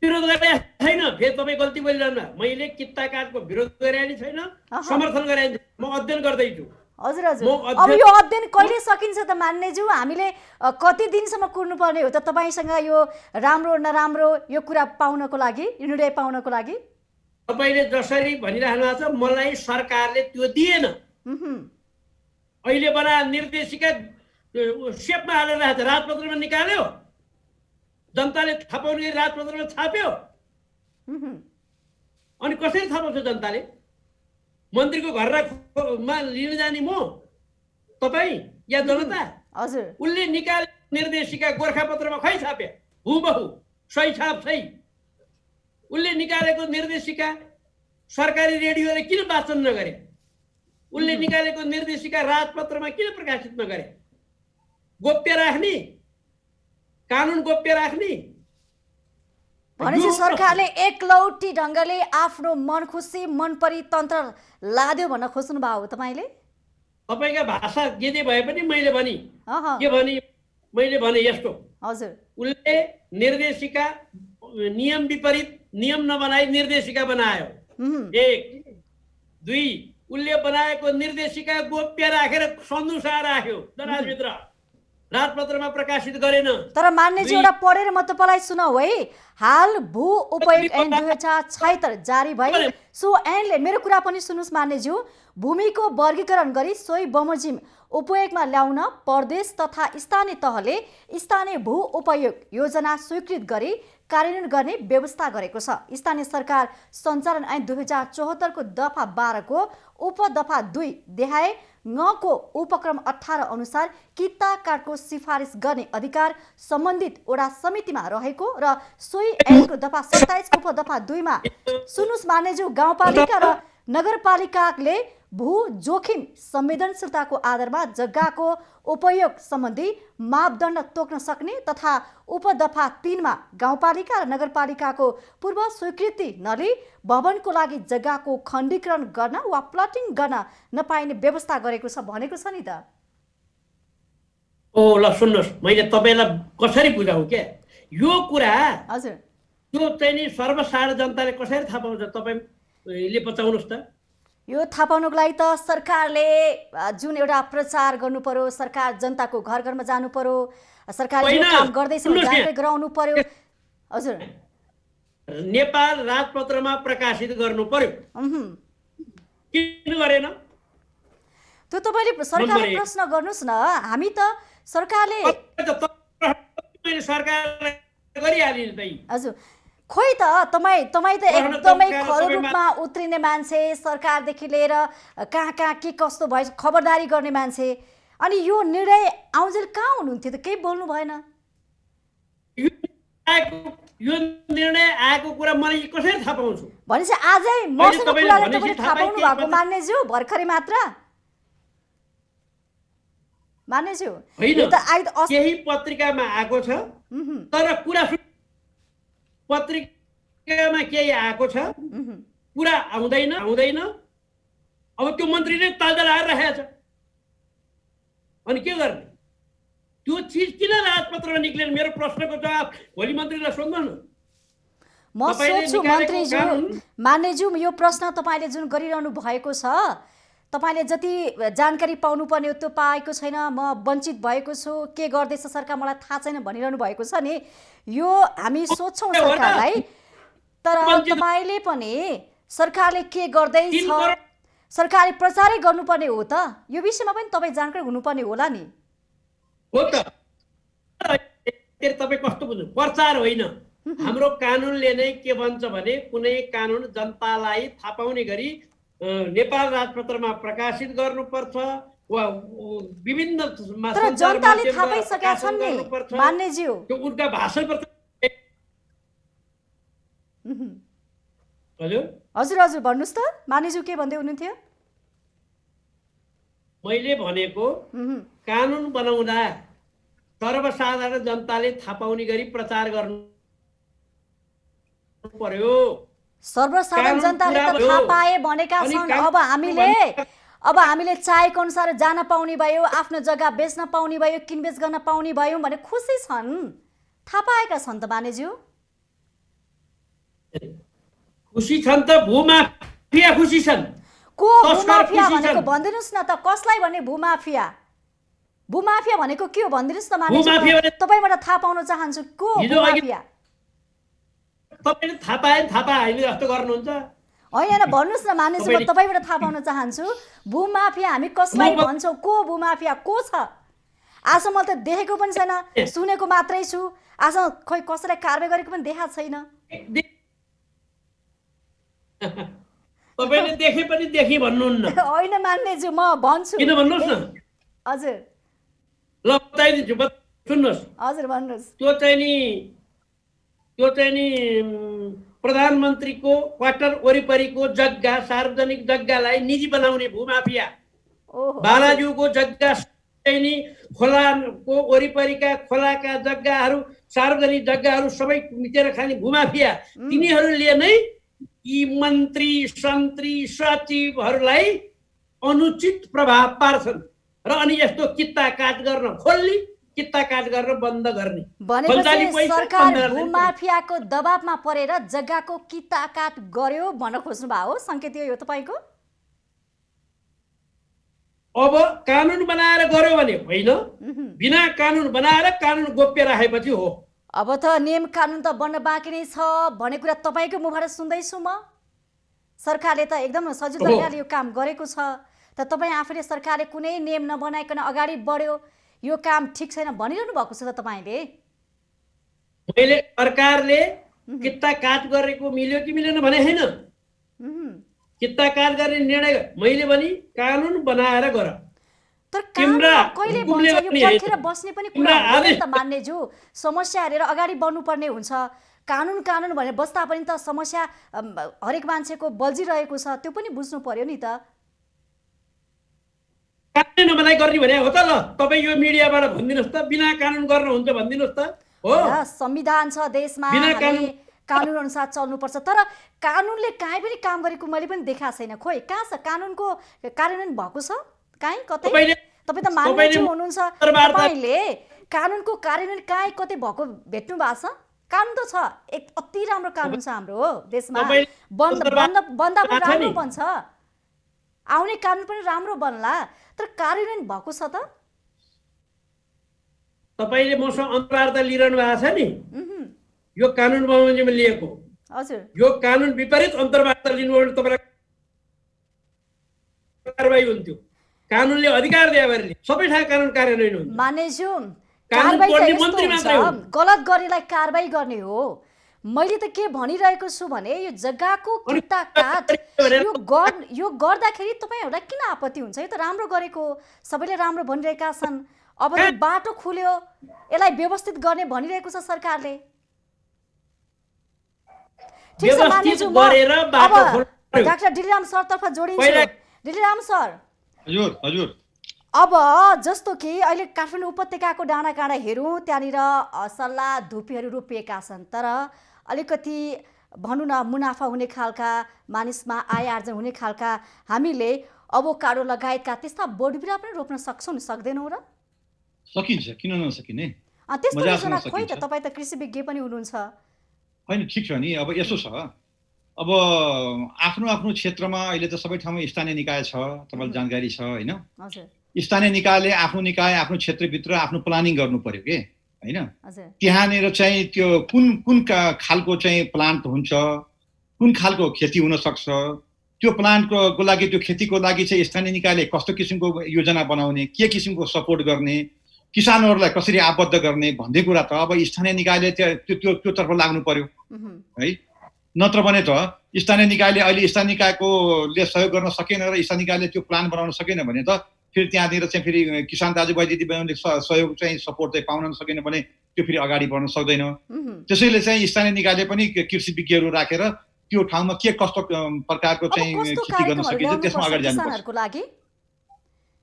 विरोध गरेको छैन, फेरि तपाईँ गल्ती बोलिरहनु। मैले किता कार्डको विरोध गरेको छैन, समर्थन गरेको छैन, म अध्ययन गर्दैछु। हजुर हजुर, अब यो अध्ययन कहिले सकिन्छ त मान्यज्यू? हामीले कति दिनसम्म कुर्नुपर्ने हो त तपाईँसँग यो राम्रो नराम्रो यो कुरा पाउनको लागि, यो निर्णय पाउनको लागि? तपाईँले जसरी भनिरहनु भएको छ, मलाई सरकारले त्यो दिएन। अहिले बना निर्देशिका सेपमा हालेर राखेको छ, राजपत्रमा निकाल्यो, जनताले थपाउने गरी राजपत्रमा छाप्यो। अनि कसरी थपाउँछ जनताले? मन्त्रीको घरमा लिन जाने म, तपाईँ या जनता? हजुर, उसले निकाले निर्देशिका गोर्खापत्रमा खै छाप्यो, हुबहु सही छाप सही। उसले निकालेको निर्देशिका सरकारी रेडियोले किन वाचन नगरे? उसले निकालेको निर्देशिका राजपत्रमा किन प्रकाशित नगरे? गोप्य राख्ने, कानुन गोप्य राख्ने। भनेपछि सरकारले एकलौटी ढङ्गले आफ्नो मन खुसी मनपरी तन्त्र लाद्यो भन्न खोज्नु भयो तपाईँले? तपाईँको भाषा जे भए पनि मैले भने के भने, मैले भने यस्तो। हजुर, उसले निर्देशिका नियम विपरीत नियम नबनाई निर्देशिका बनायो। एक, दुई, उसले बनाएको निर्देशिका गोप्य राखेर सन्दुसा राख्यो दराजभित्र, राजपत्रमा प्रकाशित गरेन। तर मान्यज्यू एउटा पढेर म तपाईँलाई सुनाऊ है। हाल भू उपयोग ऐन 2076 जारी भई सो ऐनले, मेरो कुरा पनि सुन्नुहोस् मान्यज्यू, भूमिको वर्गीकरण गरी सोही बमोजिम उपयोगमा ल्याउन प्रदेश तथा स्थानीय तहले स्थानीय भू उपयोग योजना स्वीकृत गरी कार्यान्वयन गर्ने व्यवस्था गरेको छ। स्थानीय सरकार सञ्चालन ऐन 2074 को दफा 12 को उपदफा 2 देहाय को उपक्रम 18 अनुसार किता कार्डको सिफारिस गर्ने अधिकार सम्बन्धित वडा समितिमा रहेको र सोही ऐनको दफा 27 उपदफा 2 मा सुन्नुस् मान्यज्यू, गाउँपालिका र नगरपालिकाले भू जोखिम संवेदनशीलताको आधारमा जग्गाको उपयोग सम्बन्धी मापदण्ड तोक्न सक्ने तथा उपदफा 3 मा गाउँपालिका र नगरपालिकाको पूर्व स्वीकृति नलिई भवनको लागि जग्गाको खण्डीकरण गर्न वा प्लटिङ गर्न नपाइने व्यवस्था गरेको छ भनेको छ नि त। ओ ल सुन्नुहोस्, मैले तपाईँलाई कसरी बुझाउँ के यो कुरा? हजुर, त्यो चाहिँ नि सर्वसाधारण जनताले कसरी थाहा पाउँछ? तपाईँले बताउनुहोस् त। यो थाहा पाउनको लागि त सरकारले जुन एउटा प्रचार गर्नु पर्यो, सरकार जनताको घर घरमा जानु पर्यो, सरकारले यो काम गर्दैछ जानकारी गराउनु पर्यो। हजुर, नेपाल राजपत्रमा प्रकाशित गर्नु पर्यो, किन गरेन? त्यो तपाईँले सरकारले प्रश्न गर्नुहोस् न। हामी त सरकारले सरकारले गरिहाल्यो नि त। हजुर, खोइ त तपाईँ त एकदमै खरो रूपमा उत्रिने मान्छे, सरकारदेखि लिएर कहाँ कहाँ के कस्तो भयो खबरदारी गर्ने मान्छे, अनि यो निर्णय आउँजेल कहाँ हुनुहुन्थ्यो त? केही बोल्नु भएन। यो निर्णय आएको कुरा मलाई कसरी थाहा पाउँछु? भनेपछि आजै मसँग कुराले तपाईँले थाहा पाउनु भएको मान्यज्यू? भर्खरै मात्र मान्यज्यू? होइन, केही पत्रिकामा आएको छ, तर कुरा पत्रिकामा केही आएको छ, कुरा आउँदैन। अब त्यो मन्त्रीले तालदा लगाएर राखेको छ, अनि के गर्ने? त्यो चिज किन राजपत्रमा निक्लेन? मेरो प्रश्नको जवाब भोलि मन्त्रीलाई सोध्नु न। म सोध्छु मन्त्रीज्यू, मान्यज्यू, यो प्रश्न तपाईँले जुन गरिरहनु भएको छ, तपाईँले जति जानकारी पाउनुपर्ने हो त्यो पाएको छैन, म वञ्चित भएको छु, के गर्दैछ सरकार मलाई थाहा छैन भनिरहनु भएको छ नि, यो हामी सोध्छौँ सरकारलाई। तर तपाईँले पनि सरकारले के गर्दैछ, सरकारले प्रचारै गर्नुपर्ने हो त, यो विषयमा पनि तपाईँ जानकारी हुनुपर्ने होला नि। हो त, तपाईँ कस्तो बुझ्नु? प्रचार होइन, हाम्रो कानुनले नै के भन्छ भने कुनै कानुन जनतालाई थाहा पाउने गरी नेपाल राजपत्रमा प्रकाशित गर्नुपर्छ वा विभिन्न तर जनताले थाहा पाइसकेका छन् नि मान्यज्यू। त्यो उनका भाषण हजुर हजुर हजुर भन्नुहोस् त मान्यज्यू, के भन्दै हुनुहुन्थ्यो? मैले भनेको कानुन बनाउँदा सर्वसाधारण जनताले थाहा पाउने गरी प्रचार गर्नु पर्यो। सर्वसाधारण जनताले त थाहा पाए भनेका छन्। अब हामीले चाहेको अनुसार जान पाउने भयो, आफ्नो जग्गा बेच्न पाउने भयो, किनबेच गर्न पाउने भयो भने खुसी छन्, थाहा पाएका छन् त मान्यज्यू। खुसी छन् त, भूमाफिया खुसी छन्। को भूमाफिया भनेको भनिदिनुहोस् न त, कसलाई भने भूमाफिया? भूमाफिया भनेको के हो भनिदिनुहोस् न मान्यज्यू, तपाईँबाट थाहा पाउन चाहन्छु, को भूमाफिया? तपाईँले थाहा पाए थाहा पाए हामीले जस्तो गर्नुहुन्छ होइन, भन्नुहोस् न मान्यज्यू, म तपाईँबाट थाहा पाउन चाहन्छु, भूमाफिया हामी कसलाई भन्छौँ, को भूमाफिया को छ? आज मैले त देखेको पनि छैन, सुनेको मात्रै छु, आज खोइ कसैलाई कारबाही गरेको पनि देखाएको छैन। तपाईँले देखे पनि देखि भन्नुहुन्न। होइन मान्यज्यू, म भन्छु, किन भन्नुहोस् न। हजुर ल बताइदिन्छु, सुन्नुहोस्। हजुर भन्नुहोस्। त्यो चाहिँ नि प्रधानमन्त्रीको क्वार्टर वरिपरिको जग्गा, सार्वजनिक जग्गालाई निजी बनाउने भूमाफिया, बालाजुको जग्गा चाहिँ नि खोलाको वरिपरिका खोलाका जग्गाहरू, सार्वजनिक जग्गाहरू सबै मिचेर खाने भूमाफिया, तिनीहरूले नै यी मन्त्री सन्त्री सचिवहरूलाई अनुचित प्रभाव पार्छन् र अनि यस्तो कित्ता काट गर्न खोल्ने, कित्ता काट गरेर बन्द गर्ने। भनेपछि सरकार भूमाफियाको दबावमा परेर जग्गाको कित्ता काट गर्यो भन्न खोज्नु भयो हो, सङ्केत यो तपाईँको? अब कानुन बनाएर गर्यो भने होइन, बिना कानुन बनाएर कानुन गोप्य राखेपछि हो। अब त नियम कानुन त बन्न बाँकी नै छ भन्ने कुरा तपाईँको मुखबाट सुन्दैछु म। सरकारले त एकदम सजिलोले यो काम गरेको छ, त तपाईँ आफैले सरकारले कुनै नियम नबनाइकन अगाडि बढ्यो, यो काम ठिक छैन भनिरहनु भएको छ त तपाईँले। मैले सरकारले कित्ता काट गरेको मिल्यो कि मिलेन भने होइन, कित्ता काट गर्ने निर्णय मैले पनि कानुन बनाएर गर। तर कहिले भन्छ यो पर्खेर बस्ने पनि कुरा हुँदैन त मान्यज्यू, समस्या हेरेर अगाडि बढ्नुपर्ने हुन्छ। कानुन कानुन भनेर बस्दा पनि त समस्या हरेक मान्छेको बल्झिरहेको छ, त्यो पनि बुझ्नु पर्यो नि त। कानुन नबनाइ गर्ने भने हो त? ल तपाईँ यो मिडियाबाट भनिदिनुहोस् त, बिना कानुन गर्नुहुन्छ भनिदिनुहोस् त। हो, संविधान छ देशमा, कानुन अनुसार चल्नुपर्छ, तर कानुनले काहीँ पनि काम गरेको मैले पनि देखाएको छैन। खोइ कहाँ छ कानुनको कार्यान्वयन भएको छ? काहीँ कतै? तपाईँ त मान्यज्यू हुनुहुन्छ, तपाईँले कानुनको कार्यान्वयन काहीँ कतै भएको भेट्नु भएको छ? कानुन त छ, एक अति राम्रो कानुन छ हाम्रो देशमा, बन्दा पनि राम्रो बन्छ, आउने कानुन पनि राम्रो बन्ला, तर कार्यान्वयन भएको छ त? तपाईँले मसँग अन्तर्वार्ता लिइरहनु भएको छ नि, यो कानुन बमोजिममा लिएको। हजुर, यो कानुन विपरीत अन्तर्वार्ता लिनुभयो भने तपाईँलाई कारबाही हुन्थ्यो। कानुनले अधिकार दिए भने सबै ठाउँ कानुन कार्यान्वयन हुन्छ। मान्यज्यू, कारबाही त यस्तो हुन्छ, गलत गर्नेलाई कारबाही गर्ने हो। मैले त के भनिरहेको छु भने यो जग्गाको कित्ता काट यो गर्दाखेरि तपाईँहरूलाई किन आपत्ति हुन्छ? यो त राम्रो गरेको, सबैले राम्रो भनिरहेका छन्, अब त बाटो खुल्यो, यसलाई व्यवस्थित गर्ने भनिरहेको छ सरकारले। ठिक छ मान्यज्यू, अब डाक्टर डिलिराम सरतर्फ जोडिन्छु। डिलिराम सर, हजुर हजुर, अब जस्तो कि अहिले काठमाडौँ उपत्यकाको डाँडा काँडा हेरौँ, त्यहाँनिर सल्लाह धुपीहरू रोपिएका छन्, तर अलिकति भनौँ न मुनाफा हुने खालका, मानिसमा आय आर्जन हुने खालका हामीले अभोकाडो लगायतका त्यस्ता बोटबिरुवा पनि रोप्न सक्छौँ नि, सक्दैनौँ र? सकिन्छ, किन नसकिने? त्यस्तो मजासँग योजना खोइ त, सकिन्छ। तपाईँ त कृषि विज्ञ पनि हुनुहुन्छ। होइन, ठिक छ नि। अब यसो छ, अब आफ्नो क्षेत्रमा अहिले त सबै ठाउँमा स्थानीय निकाय छ, तपाईँलाई जानकारी छ होइन? हजुर स्थानीय निकायले आफ्नो निकाय आफ्नो क्षेत्रभित्र आफ्नो प्लानिङ गर्नु पर्यो के होइन? हजुर त्यहाँनिर चाहिँ त्यो कुन खालको चाहिँ प्लान्ट हुन्छ, कुन खालको खेती हुन सक्छ, त्यो प्लान्टको लागि, त्यो खेतीको लागि चाहिँ स्थानीय निकायले कस्तो किसिमको योजना बनाउने, के किसिमको सपोर्ट गर्ने, किसानहरूलाई कसरी आबद्ध गर्ने भन्ने कुरा त अब स्थानीय निकायले त्यो तर्फ लाग्नु पर्यो है। नत्र भने त स्थानीय निकायले अहिले स्थानीय निकायकोले सहयोग गर्न सकेन र स्थानीय निकायले त्यो प्लान बनाउन सकेन भने त फेरि त्यहाँनिर चाहिँ फेरि किसान दाजुभाइ दिदीबहिनीले सहयोग चाहिँ सपोर्ट चाहिँ पाउन सकेन भने त्यो फेरि अगाडि बढ्न सक्दैन। त्यसैले चाहिँ स्थानीय निकायले पनि कृषि विज्ञहरू राखेर त्यो ठाउँमा के कस्तो प्रकारको चाहिँ खेती गर्न सकिन्छ त्यसमा अगाडि जानुपर्छ।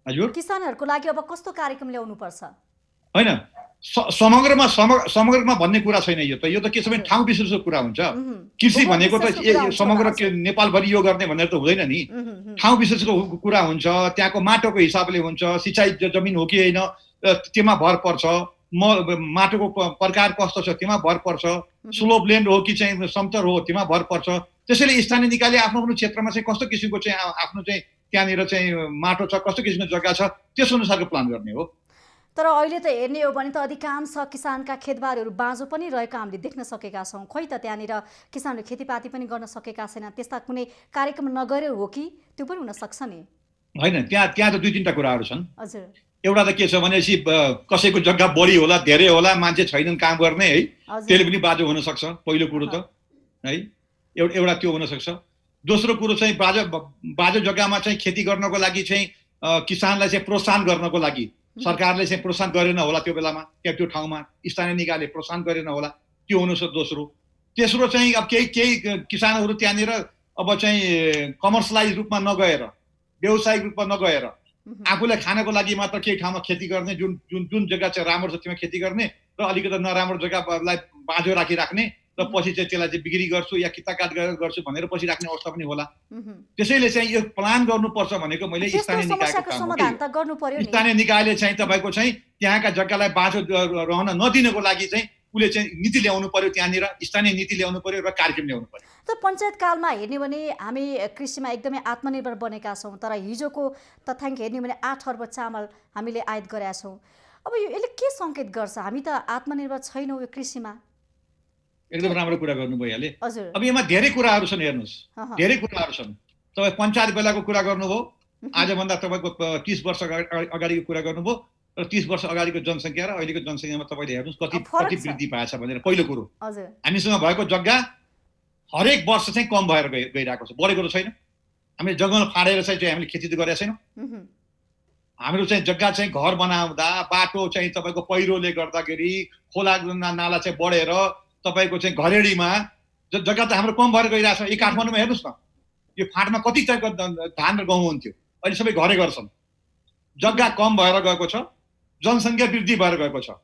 हजुर, किसानहरूको लागि अब कस्तो कार्यक्रम ल्याउनु पर्छ? होइन, समग्रमा भन्ने कुरा छैन। यो त के छ भने ठाउँ विशेषको कुरा हुन्छ। कृषि भनेको त समग्र नेपालभरि यो गर्ने भनेर त हुँदैन नि। ठाउँ विशेषको कुरा हुन्छ, त्यहाँको माटोको हिसाबले हुन्छ, सिँचाइ जमिन हो कि होइन त्यसमा भर पर्छ, माटोको प्रकार कस्तो छ त्यसमा भर पर्छ, स्लोप ल्यान्ड हो कि चाहिँ समतल हो त्यसमा भर पर्छ। त्यसैले स्थानीय निकायले आफ्नो क्षेत्रमा चाहिँ कस्तो किसिमको चाहिँ आफ्नो चाहिँ त्यहाँनिर चाहिँ माटो छ, कस्तो किसिमको जग्गा छ, त्यस अनुसारको प्लान गर्ने हो। तर अहिले त हेर्ने हो भने त अधिकांश किसानका खेतबारीहरू बाँझो पनि रहेको हामीले देख्न सकेका छौँ। खोइ त त्यहाँनिर किसानहरू खेतीपाती पनि गर्न सकेका छैन। त्यस्ता कुनै कार्यक्रम नगरे हो कि त्यो पनि हुनसक्छ नि? होइन, त्यहाँ त दुई तिनवटा कुराहरू छन्। हजुर, एउटा त के छ भनेपछि कसैको जग्गा बढी होला, धेरै होला, मान्छे छैनन् काम गर्ने है, त्यसले पनि बाँझो हुनसक्छ। पहिलो कुरो त है एउटा त्यो हुनसक्छ। दोस्रो कुरो चाहिँ बाँझो जग्गामा चाहिँ खेती गर्नको लागि चाहिँ किसानलाई चाहिँ प्रोत्साहन गर्नको लागि सरकारले चाहिँ प्रोत्साहन गरेन होला त्यो बेलामा, त्यो ठाउँमा स्थानीय निकायले प्रोत्साहन गरेन होला, त्यो हुनसक्छ दोस्रो। तेस्रो चाहिँ अब केही किसानहरू त्यहाँनिर अब चाहिँ कमर्सियलाइज रूपमा नगएर, व्यावसायिक रूपमा नगएर आफूलाई खानको लागि मात्र केही ठाउँमा खेती गर्ने, जुन जग्गा चाहिँ राम्रो छ त्यसमा खेती गर्ने र अलिकति नराम्रो जग्गालाई बाँझो राखिराख्ने र पछि चाहिँ त्यसलाई चाहिँ बिक्री गर्छु या किताकाट गरेर गर्छु भनेर पछि राख्ने अवस्था पनि होला। त्यसैले चाहिँ यो प्लान गर्नुपर्छ भनेको मैले स्थानीय निकायको काम हो। स्थानीय निकायले चाहिँ तपाईँको चाहिँ त्यहाँका जग्गालाई बाँझो रहन नदिनको लागि चाहिँ उसले चाहिँ नीति ल्याउनु पर्यो, त्यहाँनिर स्थानीय नीति ल्याउनु पर्यो र कार्यक्रम ल्याउनु पर्यो। त पञ्चायत कालमा हेर्ने भने हामी कृषिमा एकदमै आत्मनिर्भर बनेका छौँ, तर हिजोको तथ्याङ्क हेर्ने भने 8 अर्ब चामल हामीले आयात गरेका छौँ। अब यसले के सङ्केत गर्छ? हामी त आत्मनिर्भर छैनौँ यो कृषिमा। एकदम राम्रो कुरा गर्नुभयो यहाँले। हजुर, अब यसमा धेरै कुराहरू छन्, हेर्नुहोस् धेरै कुराहरू छन्। तपाईँ पञ्चायत बेलाको कुरा गर्नुभयो, आजभन्दा तपाईँको 30 वर्ष अगाडिको कुरा गर्नुभयो र 30 वर्ष अगाडिको जनसङ्ख्या र अहिलेको जनसङ्ख्यामा तपाईँले हेर्नुहोस् कति वृद्धि पाएछ भनेर। पहिलो कुरो, हामीसँग भएको जग्गा हरेक वर्ष चाहिँ कम भएर गइरहेको छ, बढेको त छैन। हामीले जङ्गल फाँडेर चाहिँ हामीले खेती त गरेका छैनौँ। हाम्रो चाहिँ जग्गा चाहिँ घर बनाउँदा बाटो चाहिँ तपाईँको पहिरोले गर्दाखेरि खोला नाला चाहिँ बढेर तपाईँको चाहिँ घरेडीमा जग्गा त हाम्रो कम भएर गइरहेको छ। यो काठमाडौँमा हेर्नुहोस् न, यो फाँटमा कति धान र गहुँ हुन्थ्यो, अहिले सबै घरै गर्छन्। जग्गा कम भएर गएको छ, जनसङ्ख्या वृद्धि भएर गएको छ।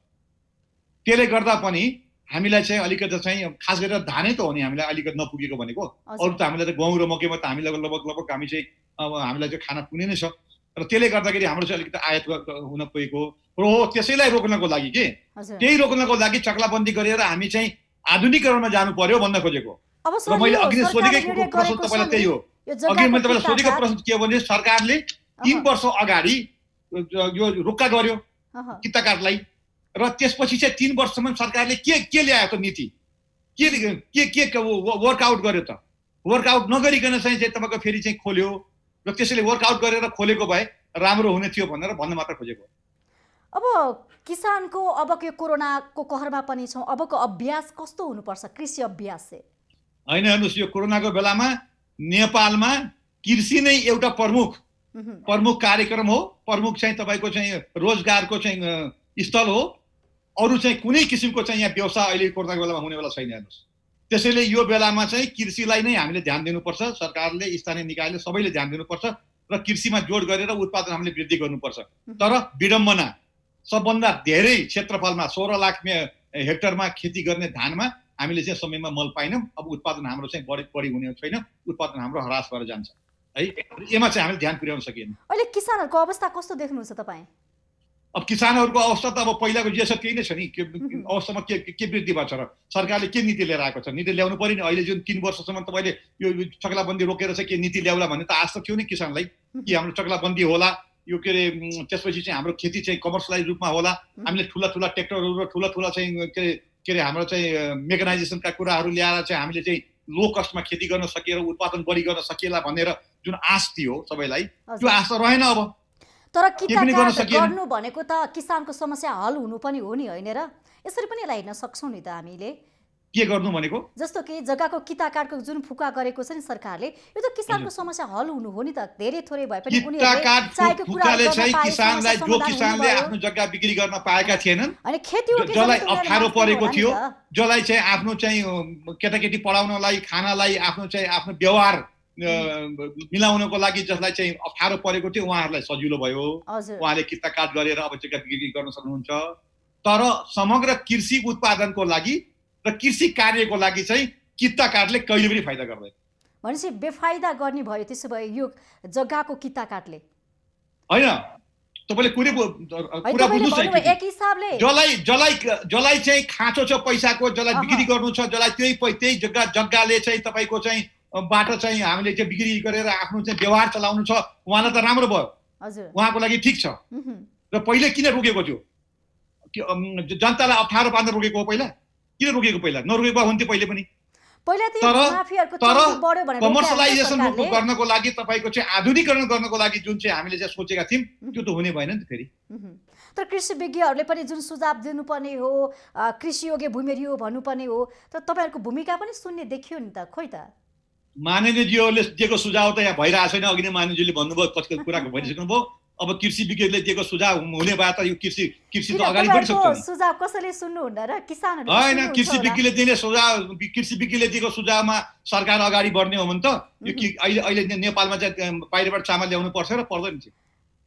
त्यसले गर्दा पनि हामीलाई चाहिँ अलिकति चाहिँ खास गरेर धानै त हो नि हामीलाई अलिकति नपुगेको भनेको। अरू त हामीलाई त गहुँ र मकैमा त हामीलाई लगभग हामी चाहिँ अब हामीलाई चाहिँ खाना पुग्ने नै छ। र त्यसले गर्दाखेरि हाम्रो चाहिँ अलिकति आयात हुन पुगेको हो। त्यसैलाई रोक्नको लागि के त्यही रोक्नको लागि चक्लाबन्दी गरेर हामी चाहिँ आधुनिकरणमा जानु पर्यो भन्न खोजेको। र मैले अघि सोधेकै प्रश्न तपाईँलाई त्यही हो। अघि मैले तपाईँलाई सोधेको प्रश्न के हो भने सरकारले 3 वर्ष अगाडि यो रोक्का गर्यो किताकाटलाई, र त्यसपछि चाहिँ 3 वर्षसम्म सरकारले के ल्यायो त नीति, के वर्कआउट गर्यो त? वर्कआउट नगरिकन चाहिँ तपाईँको फेरि चाहिँ खोल्यो र त्यसैले वर्कआउट गरेर खोलेको भए राम्रो हुने थियो भनेर भन्न मात्र खोजेको। अब किसानको अबको यो कोरोनाको कहरमा पनि छौँ, अबको अभ्यास कस्तो हुनुपर्छ, कृषि अभ्यास चाहिँ? होइन, हेर्नुहोस्, यो कोरोनाको बेलामा नेपालमा कृषि नै एउटा प्रमुख कार्यक्रम हो, प्रमुख चाहिँ तपाईँको चाहिँ रोजगारको चाहिँ स्थल हो। अरू चाहिँ कुनै किसिमको चाहिँ यहाँ व्यवसाय अहिले कोरोनाको बेलामा हुने बेला छैन। हेर्नुहोस्, त्यसैले यो बेलामा चाहिँ कृषिलाई नै हामीले ध्यान दिनुपर्छ, सरकारले स्थानीय निकायले सबैले ध्यान दिनुपर्छ र कृषिमा जोड गरेर उत्पादन हामीले वृद्धि गर्नुपर्छ। तर विडम्बना सबभन्दा धेरै क्षेत्रफलमा 16 लाख हेक्टरमा खेती गर्ने धानमा हामीले चाहिँ समयमा मल पाइनौँ। अब उत्पादन हाम्रो चाहिँ बढी हुने छैन, उत्पादन हाम्रो ह्रास भएर जान्छ है। यसमा चाहिँ हामीले ध्यान पुर्याउन सकिएन। अहिले किसानहरूको अवस्था कस्तो देख्नुहुन्छ तपाईँ? अब किसानहरूको अवस्था त अब पहिलाको जस्तो केही नै छ नि, अवस्थामा के वृद्धि भएको छ र सरकारले के नीति लिएर आएको छ? नीति ल्याउनु पर्यो नि। अहिले जुन 3 वर्षसम्म तपाईँले यो चक्लाबन्दी रोकेर चाहिँ के नीति ल्याउला भन्ने त आश त थियो नि किसानलाई कि हाम्रो चक्लाबन्दी होला, यो के अरे त्यसपछि चाहिँ हाम्रो खेती चाहिँ कमर्सियलाइज रूपमा होला, हामीले ठुला ठुला ट्र्याक्टरहरू र ठुला ठुला चाहिँ के अरे हाम्रो चाहिँ मेकनाइजेसनका कुराहरू ल्याएर चाहिँ हामीले चाहिँ लो कस्टमा खेती गर्न सकिएर उत्पादन बढी गर्न सकिएला भनेर जुन आश थियो सबैलाई, त्यो आश त रहेन। अब तर किताकाट गर्नु भनेको त किसानको समस्या हल हुनु पनि हो नि, होइन र? यसरी पनि यसलाई हेर्न सक्छौँ नि त हामीले। के गर्नु भनेको जस्तो कि जग्गाको किताकाटको जुन फुका गरेको छ नि सरकारले, यो त किसानको समस्या हल हुनु हो नि त। धेरै थोरै भए पनि किताकाट फुकाले चाहिँ किसानलाई, जो किसानले आफ्नो जग्गा बिक्री गर्न पाएका थिएनन्, अनि खेती जसलाई अप्ठ्यारो परेको थियो, जसलाई चाहिँ आफ्नो चाहिँ केटाकेटी पढाउनलाई, खानालाई, आफ्नो व्यवहार मिलाउनको लागि जसलाई चाहिँ अप्ठ्यारो परेको थियो, उहाँहरूलाई सजिलो भयो, उहाँले किताकाट गरेर अब जग्गा बिक्री गर्न सक्नुहुन्छ। तर समग्र कृषि उत्पादनको लागि र कृषि कार्यको लागि चाहिँ किताकाटले कहिले पनि फाइदा गर्दैन। भनेपछि बेफाइदा गर्ने भयो त्यसो भए यो जग्गाको किताकाटले, होइन? तपाईँले कुरा बुझ्नुहोस् है, एक हिसाबले जसलाई चाहिँ खाँचो छ पैसाको, जसलाई बिक्री गर्नु छ, जसलाई त्यही जग्गाले चाहिँ तपाईँको चाहिँ बाट चाहिँ हामीले चाहिँ बिक्री गरेर आफ्नो चाहिँ व्यवहार चलाउनु छ, उहाँलाई त राम्रो भयो, उहाँको लागि ठिक छ। र पहिले किन रोकेको थियो? जनतालाई अप्ठ्यारो पार्न रोकेको हो पहिला? किन रोकेको? पहिला नरोकेको हुन्थ्यो पहिले पनि। तर कमर्सियलाइजेसन गर्नको लागि, तपाईँको चाहिँ आधुनिकीकरण गर्नको लागि जुन चाहिँ हामीले चाहिँ सोचेका थियौँ, त्यो त हुने भएन नि त फेरि। तर कृषि विज्ञहरूले पनि जुन सुझाव दिनुपर्ने हो, कृषि योग्य भूमि हो भन्नुपर्ने हो, तर तपाईँहरूको भूमिका पनि सुन्ने देखियो नि त। खोइ त माननीयज्यूहरूले दिएको सुझाव त यहाँ भइरहेको छैन। अघि नै माननीयज्यूले भन्नुभयो, कतिको कुराको भनिसक्नुभयो। अब कृषि विज्ञहरूले दिएको सुझाव हुने भए त यो कृषि त अगाडि बढिसक्छ नि। सुझाव कसैले सुन्नुहुन्न र किसानहरूले? होइन, कृषि विज्ञले दिने सुझाव, कृषि विज्ञले दिएको सुझावमा सरकार अगाडि बढ्ने हो भने त यो अहिले नेपालमा चाहिँ बाहिरबाट चामल ल्याउनु पर्छ र पर्दैन थियो।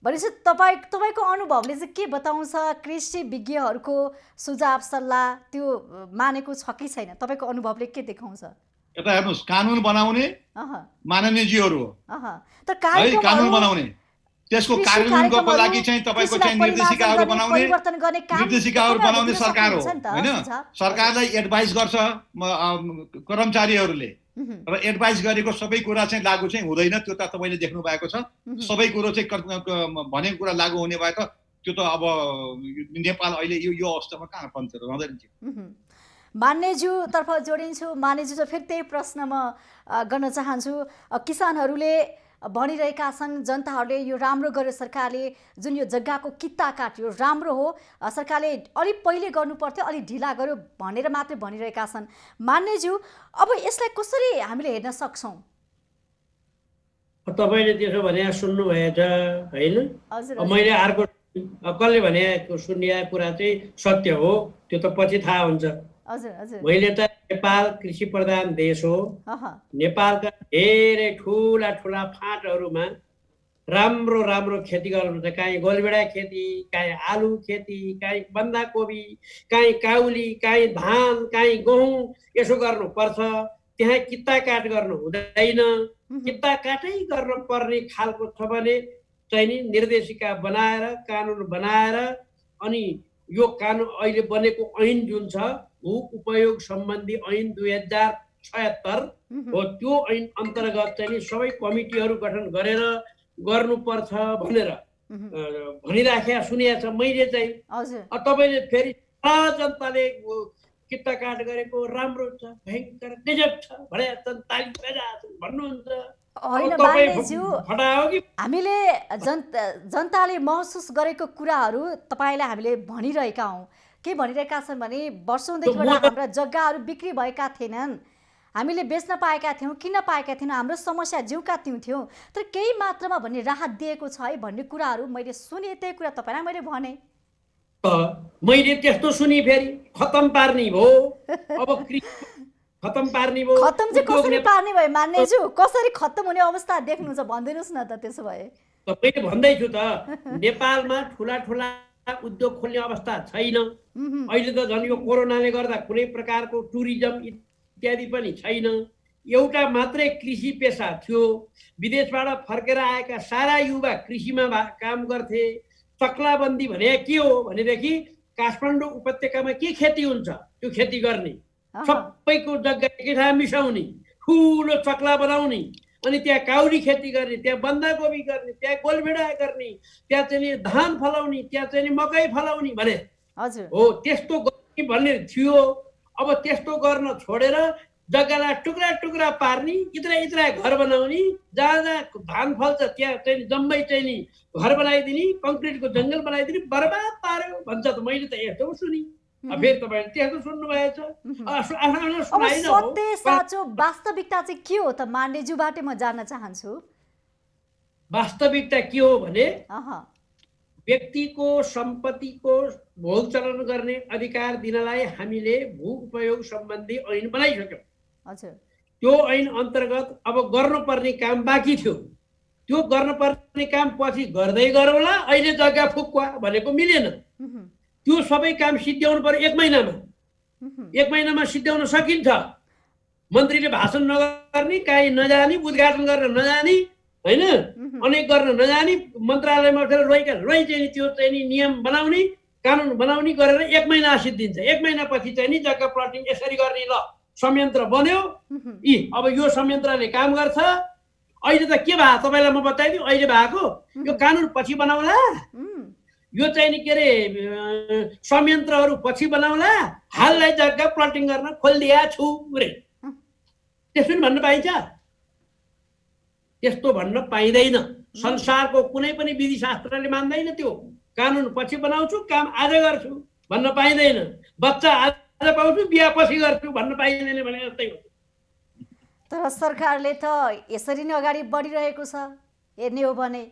भनेपछि तपाईँको अनुभवले चाहिँ के बताउँछ? कृषि विज्ञहरूको सुझाव सल्लाह त्यो मानेको छ कि छैन? तपाईँको अनुभवले के देखाउँछ? यता हेर्नुहोस्, कानुन बनाउने माननीयज्यूहरू हो, कानुन बनाउने, त्यसको कार्यान्वयनको लागि चाहिँ तपाईँको चाहिँ निर्देशिकाहरू बनाउने सरकार हो, होइन? सरकारलाई एडभाइस गर्छ कर्मचारीहरूले, र एडभाइस गरेको सबै कुरा चाहिँ लागू चाहिँ हुँदैन। त्यो त तपाईँले देख्नु भएको छ। सबै कुरो चाहिँ भनेको कुरा लागू हुने भए त त्यो त अब नेपाल अहिले यो अवस्थामा कहाँ पञ्चायत रहँदैन थियो। मान्यज्यूतर्फ जोडिन्छु। मान्यज्यू चाहिँ फेरि त्यही प्रश्न म गर्न चाहन्छु। किसानहरूले भनिरहेका छन्, जनताहरूले यो राम्रो गर्यो सरकारले, जुन यो जग्गाको किताकाट यो राम्रो हो, सरकारले अलिक पहिले गर्नु पर्थ्यो, अलिक ढिला गर्यो भनेर मात्रै भनिरहेका छन्। मान्यज्यू, अब यसलाई कसरी हामीले हेर्न सक्छौँ? तपाईँले त्यसो भने सुन्नुभएछ होइन? मैले अर्को कसले भनेको सुन्ने कुरा चाहिँ सत्य हो, त्यो त पछि थाहा हुन्छ। मैले त नेपाल कृषि प्रधान देश हो, नेपालका धेरै ठुला ठुला फाँटहरूमा राम्रो राम्रो खेती गर्नुहुन्छ। काहीँ गोलभेडा खेती, काहीँ आलु खेती, काहीँ बन्दाकोपी, काहीँ काउली, काहीँ धान, काहीँ गहुँ, यसो गर्नुपर्छ। त्यहाँ किताकाट गर्नु हुँदैन। किताकाटै गर्न पर्ने खालको छ भने चाहिँ नि निर्देशिका बनाएर, कानुन बनाएर, अनि यो कानुन अहिले बनेको ऐन जुन छ भू उपयोग सम्बन्धी ऐन 2076 हो, त्यो ऐन अन्तर्गत चाहिँ सबै कमिटीहरू गठन गरेर गर्नुपर्छ भनेर भनिराखेका सुनेको छ मैले चाहिँ। तपाईँले फेरि जनताले किताकाट गरेको राम्रो छ, भयङ्कर गजब छ भने ताली बजाउँछन् भन्नुहुन्छ। हामीले जनताले महसुस गरेको कुराहरू तपाईँलाई हामीले भनिरहेका हौँ। के भनिरहेका छन् भने वर्षौँदेखिबाट हाम्रा जग्गाहरू बिक्री भएका थिएनन्, हामीले बेच्न पाएका थियौँ, किन पाएका थिएनौँ, हाम्रो समस्या जिउका थियौँ, तर केही मात्रामा भन्ने राहत दिएको छ है भन्ने कुराहरू मैले सुने। त्यही कुरा तपाईँलाई मैले भने, मैले त्यस्तो सुने फेरि खतम पार्ने भयो। अब खतम पार्ने भयो, खतम चाहिँ कसरी पार्ने भयो मान्यज्यू? कसरी खतम हुने अवस्था देख्नुहुन्छ भनिदिनुहोस् न त। त्यसो भए मैले भन्दैछु त, नेपालमा ठुला ठुला उद्योग खोल्ने अवस्था छैन। अहिले त झन् यो कोरोनाले गर्दा कुनै प्रकारको टुरिज्म इत्यादि पनि छैन। एउटा मात्रै कृषि पेसा थियो। विदेशबाट फर्केर आएका सारा युवा कृषिमा काम गर्थे। चक्लाबन्दी भने के हो भनेदेखि काठमाडौँ उपत्यकामा के खेती हुन्छ त्यो खेती गर्ने, सबैको जग्गा एकै ठाउँ मिसाउने, ठुलो चक्ला बनाउने, अनि त्यहाँ काउरी खेती गर्ने, त्यहाँ बन्दाकोपी गर्ने, त्यहाँ गोलभेडा गर्ने, त्यहाँ चाहिँ नि धान फलाउने, त्यहाँ चाहिँ नि मकै फलाउने भने हो। त्यस्तो गर्ने भन्ने थियो। अब त्यस्तो गर्न छोडेर जग्गालाई टुक्रा टुक्रा पार्ने, इत्रा इत्रा घर बनाउने, जहाँ जहाँ धान फल्छ त्यहाँ चाहिँ जम्मै चाहिँ नि घर बनाइदिने, कङ्क्रिटको जङ्गल बनाइदिने, बर्बाद पार्यो भन्छ। त मैले त यस्तो सुनि, फेरि तपाईँले त्यस्तो सुन्नु भएछ। सत्य साँचो वास्तविकता चाहिँ के हो त मान्यज्यूबाटै म जान्न चाहन्छु। वास्तविकता के हो भने व्यक्तिको सम्पत्तिको भोगचलन गर्ने अधिकार दिनलाई हामीले भू उपयोग सम्बन्धी ऐन बनाइसक्यौँ। त्यो ऐन अन्तर्गत अब गर्नुपर्ने काम बाँकी थियो। त्यो गर्नुपर्ने काम पछि गर्दै गरौँला, अहिले जग्गा फुक्वा भनेको मिलेन। त्यो सबै काम सिद्ध्याउनु पर्यो 1 महिनामा। 1 महिनामा सिद्ध्याउन सकिन्छ। मन्त्रीले भाषण नगर्ने, काहीँ नजाने, उद्घाटन गर्न नजाने, होइन अनेक गर्न नजाने, मन्त्रालयमा उठेर रोइ चाहिँ नि त्यो चाहिँ नि नियम बनाउने, कानुन बनाउने गरेर 1 महिना सिद्धिन्छ। 1 महिनापछि चाहिँ नि जग्गा प्लटिङ यसरी गर्ने, ल संयन्त्र बन्यो। अब यो संयन्त्रले काम गर्छ। अहिले त के भयो तपाईँलाई म बताइदिउँ, अहिले भएको यो कानुन पछि बनाउला, यो चाहिँ नि के अरे संयन्त्रहरू पछि बनाउला, हाललाई जग्गा प्लटिङ गर्न खोलिदिया छु रे, त्यसो नि भन्न पाइन्छ? त्यस्तो भन्न पाइँदैन। संसारको कुनै पनि विधिशास्त्रले मान्दैन त्यो। कानुन पछि बनाउँछु, काम आज गर्छु भन्न पाइँदैन। बच्चा आज पाउँछु, बिहा पछि गर्छु भन्न पाइँदैन भने जस्तै हो। तर सरकारले त यसरी नै अगाडि बढिरहेको छ हेर्ने हो भने।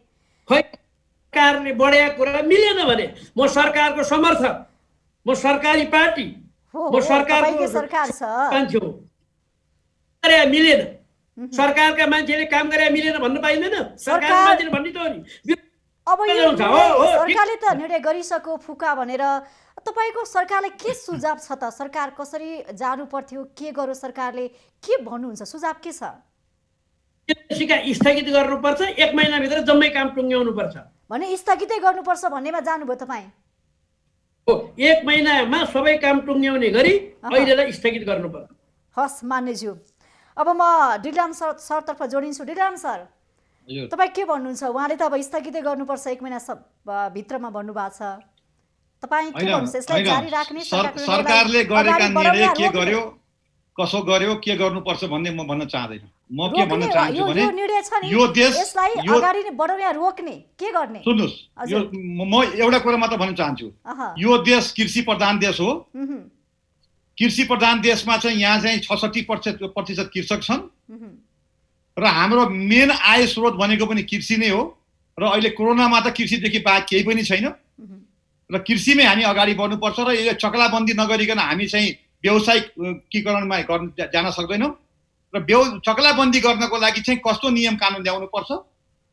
खै सरकारले बढेको कुरा मिलेन भने म सरकारको समर्थक, म सरकारी पार्टी, म सरकारको सरकार छ मान्छे हो। गरे मिलेन, सरकारका मान्छेले काम गरे मिलेन भन्न पाइँदैन। सरकारका मान्छेले भन्ने त हो नि। अब यो सरकारले त निर्णय गरिसक्यो फुका भनेर, तपाईको सरकारलाई के सुझाव छ त? सरकार कसरी जानु पर्थ्यो, के गर्यो सरकारले, के भन्नुहुन्छ, सुझाव के छ? स्थगित गर्नुपर्छ, 1 महिनाभित्र जम्मै काम टुङ्ग्याउनु पर्छ भने स्थगितै गर्नुपर्छ भन्नेमा जानुभयो तपाईँ? हो, 1 महिनामा सबै काम टुङ्ग्याउने गरी अहिलेलाई स्थगित गर्नुपर्छ। हस् मान्यज्यू, अब म डिलाम सरतर्फ जोडिन्छु। डिलाम सर, तपाईँ के भन्नुहुन्छ? उहाँले त अब स्थगितै गर्नुपर्छ 1 महिना भित्रमा भन्नुभएको छ। तपाईँ के भन्नुहुन्छ? यसलाई जारी राख्ने सरकारले गरेका निर्णय के गर्यो, कसो गर्यो, के गर्नुपर्छ भन्ने म भन्न चाहदैन। म के भन्न चाहन्छु भने यो देश यसलाई अगाडि नै बढाउने रोक्ने के गर्ने? सुन्नुस्, यो म एउटा कुरा मात्र भन्न चाहन्छु। यो देश कृषि प्रधान देश हो। कृषि प्रधान देशमा चाहिँ यहाँ चाहिँ 66% कृषक छन् र हाम्रो मेन आय स्रोत भनेको पनि कृषि नै हो। र अहिले कोरोनामा त कृषिदेखि बाहेक केही पनि छैन र कृषिमै हामी अगाडि बढ्नुपर्छ र यो चक्लाबन्दी नगरिकन हामी चाहिँ व्यावसायिकीकरणमा जान सक्दैनौँ र चक्लाबन्दी गर्नको लागि चाहिँ कस्तो नियम कानुन ल्याउनुपर्छ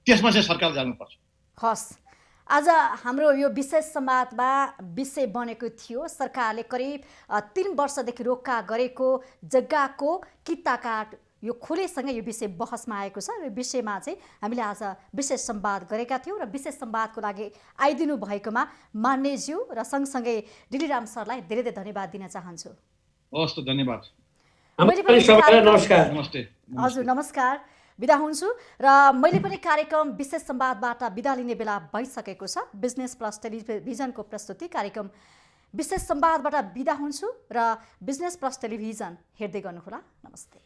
त्यसमा चाहिँ सरकार जानुपर्छ। हस्, आज हाम्रो यो विशेष संवादमा विषय बनेको थियो सरकारले करिब 3 वर्षदेखि रोक्का गरेको जग्गाको किता काट यो खुलेसँगै यो विषय बहसमा आएको छ। यो विषयमा चाहिँ हामीले आज विशेष संवाद गरेका थियौँ र विशेष संवादको लागि आइदिनु भएकोमा मान्यज्यू र सँगसँगै डिलिराम सरलाई धेरै धेरै धन्यवाद दिन चाहन्छु। हस् त, धन्यवाद। हजुर नमस्कार, बिदा हुन्छु र मैले पनि कार्यक्रम विशेष संवादबाट बिदा लिने बेला भइसकेको छ। बिजनेस प्लस टेलिभिजनको प्रस्तुति कार्यक्रम विशेष संवादबाट बिदा हुन्छु र बिजनेस प्लस टेलिभिजन हेर्दै गर्नुहोला। नमस्ते।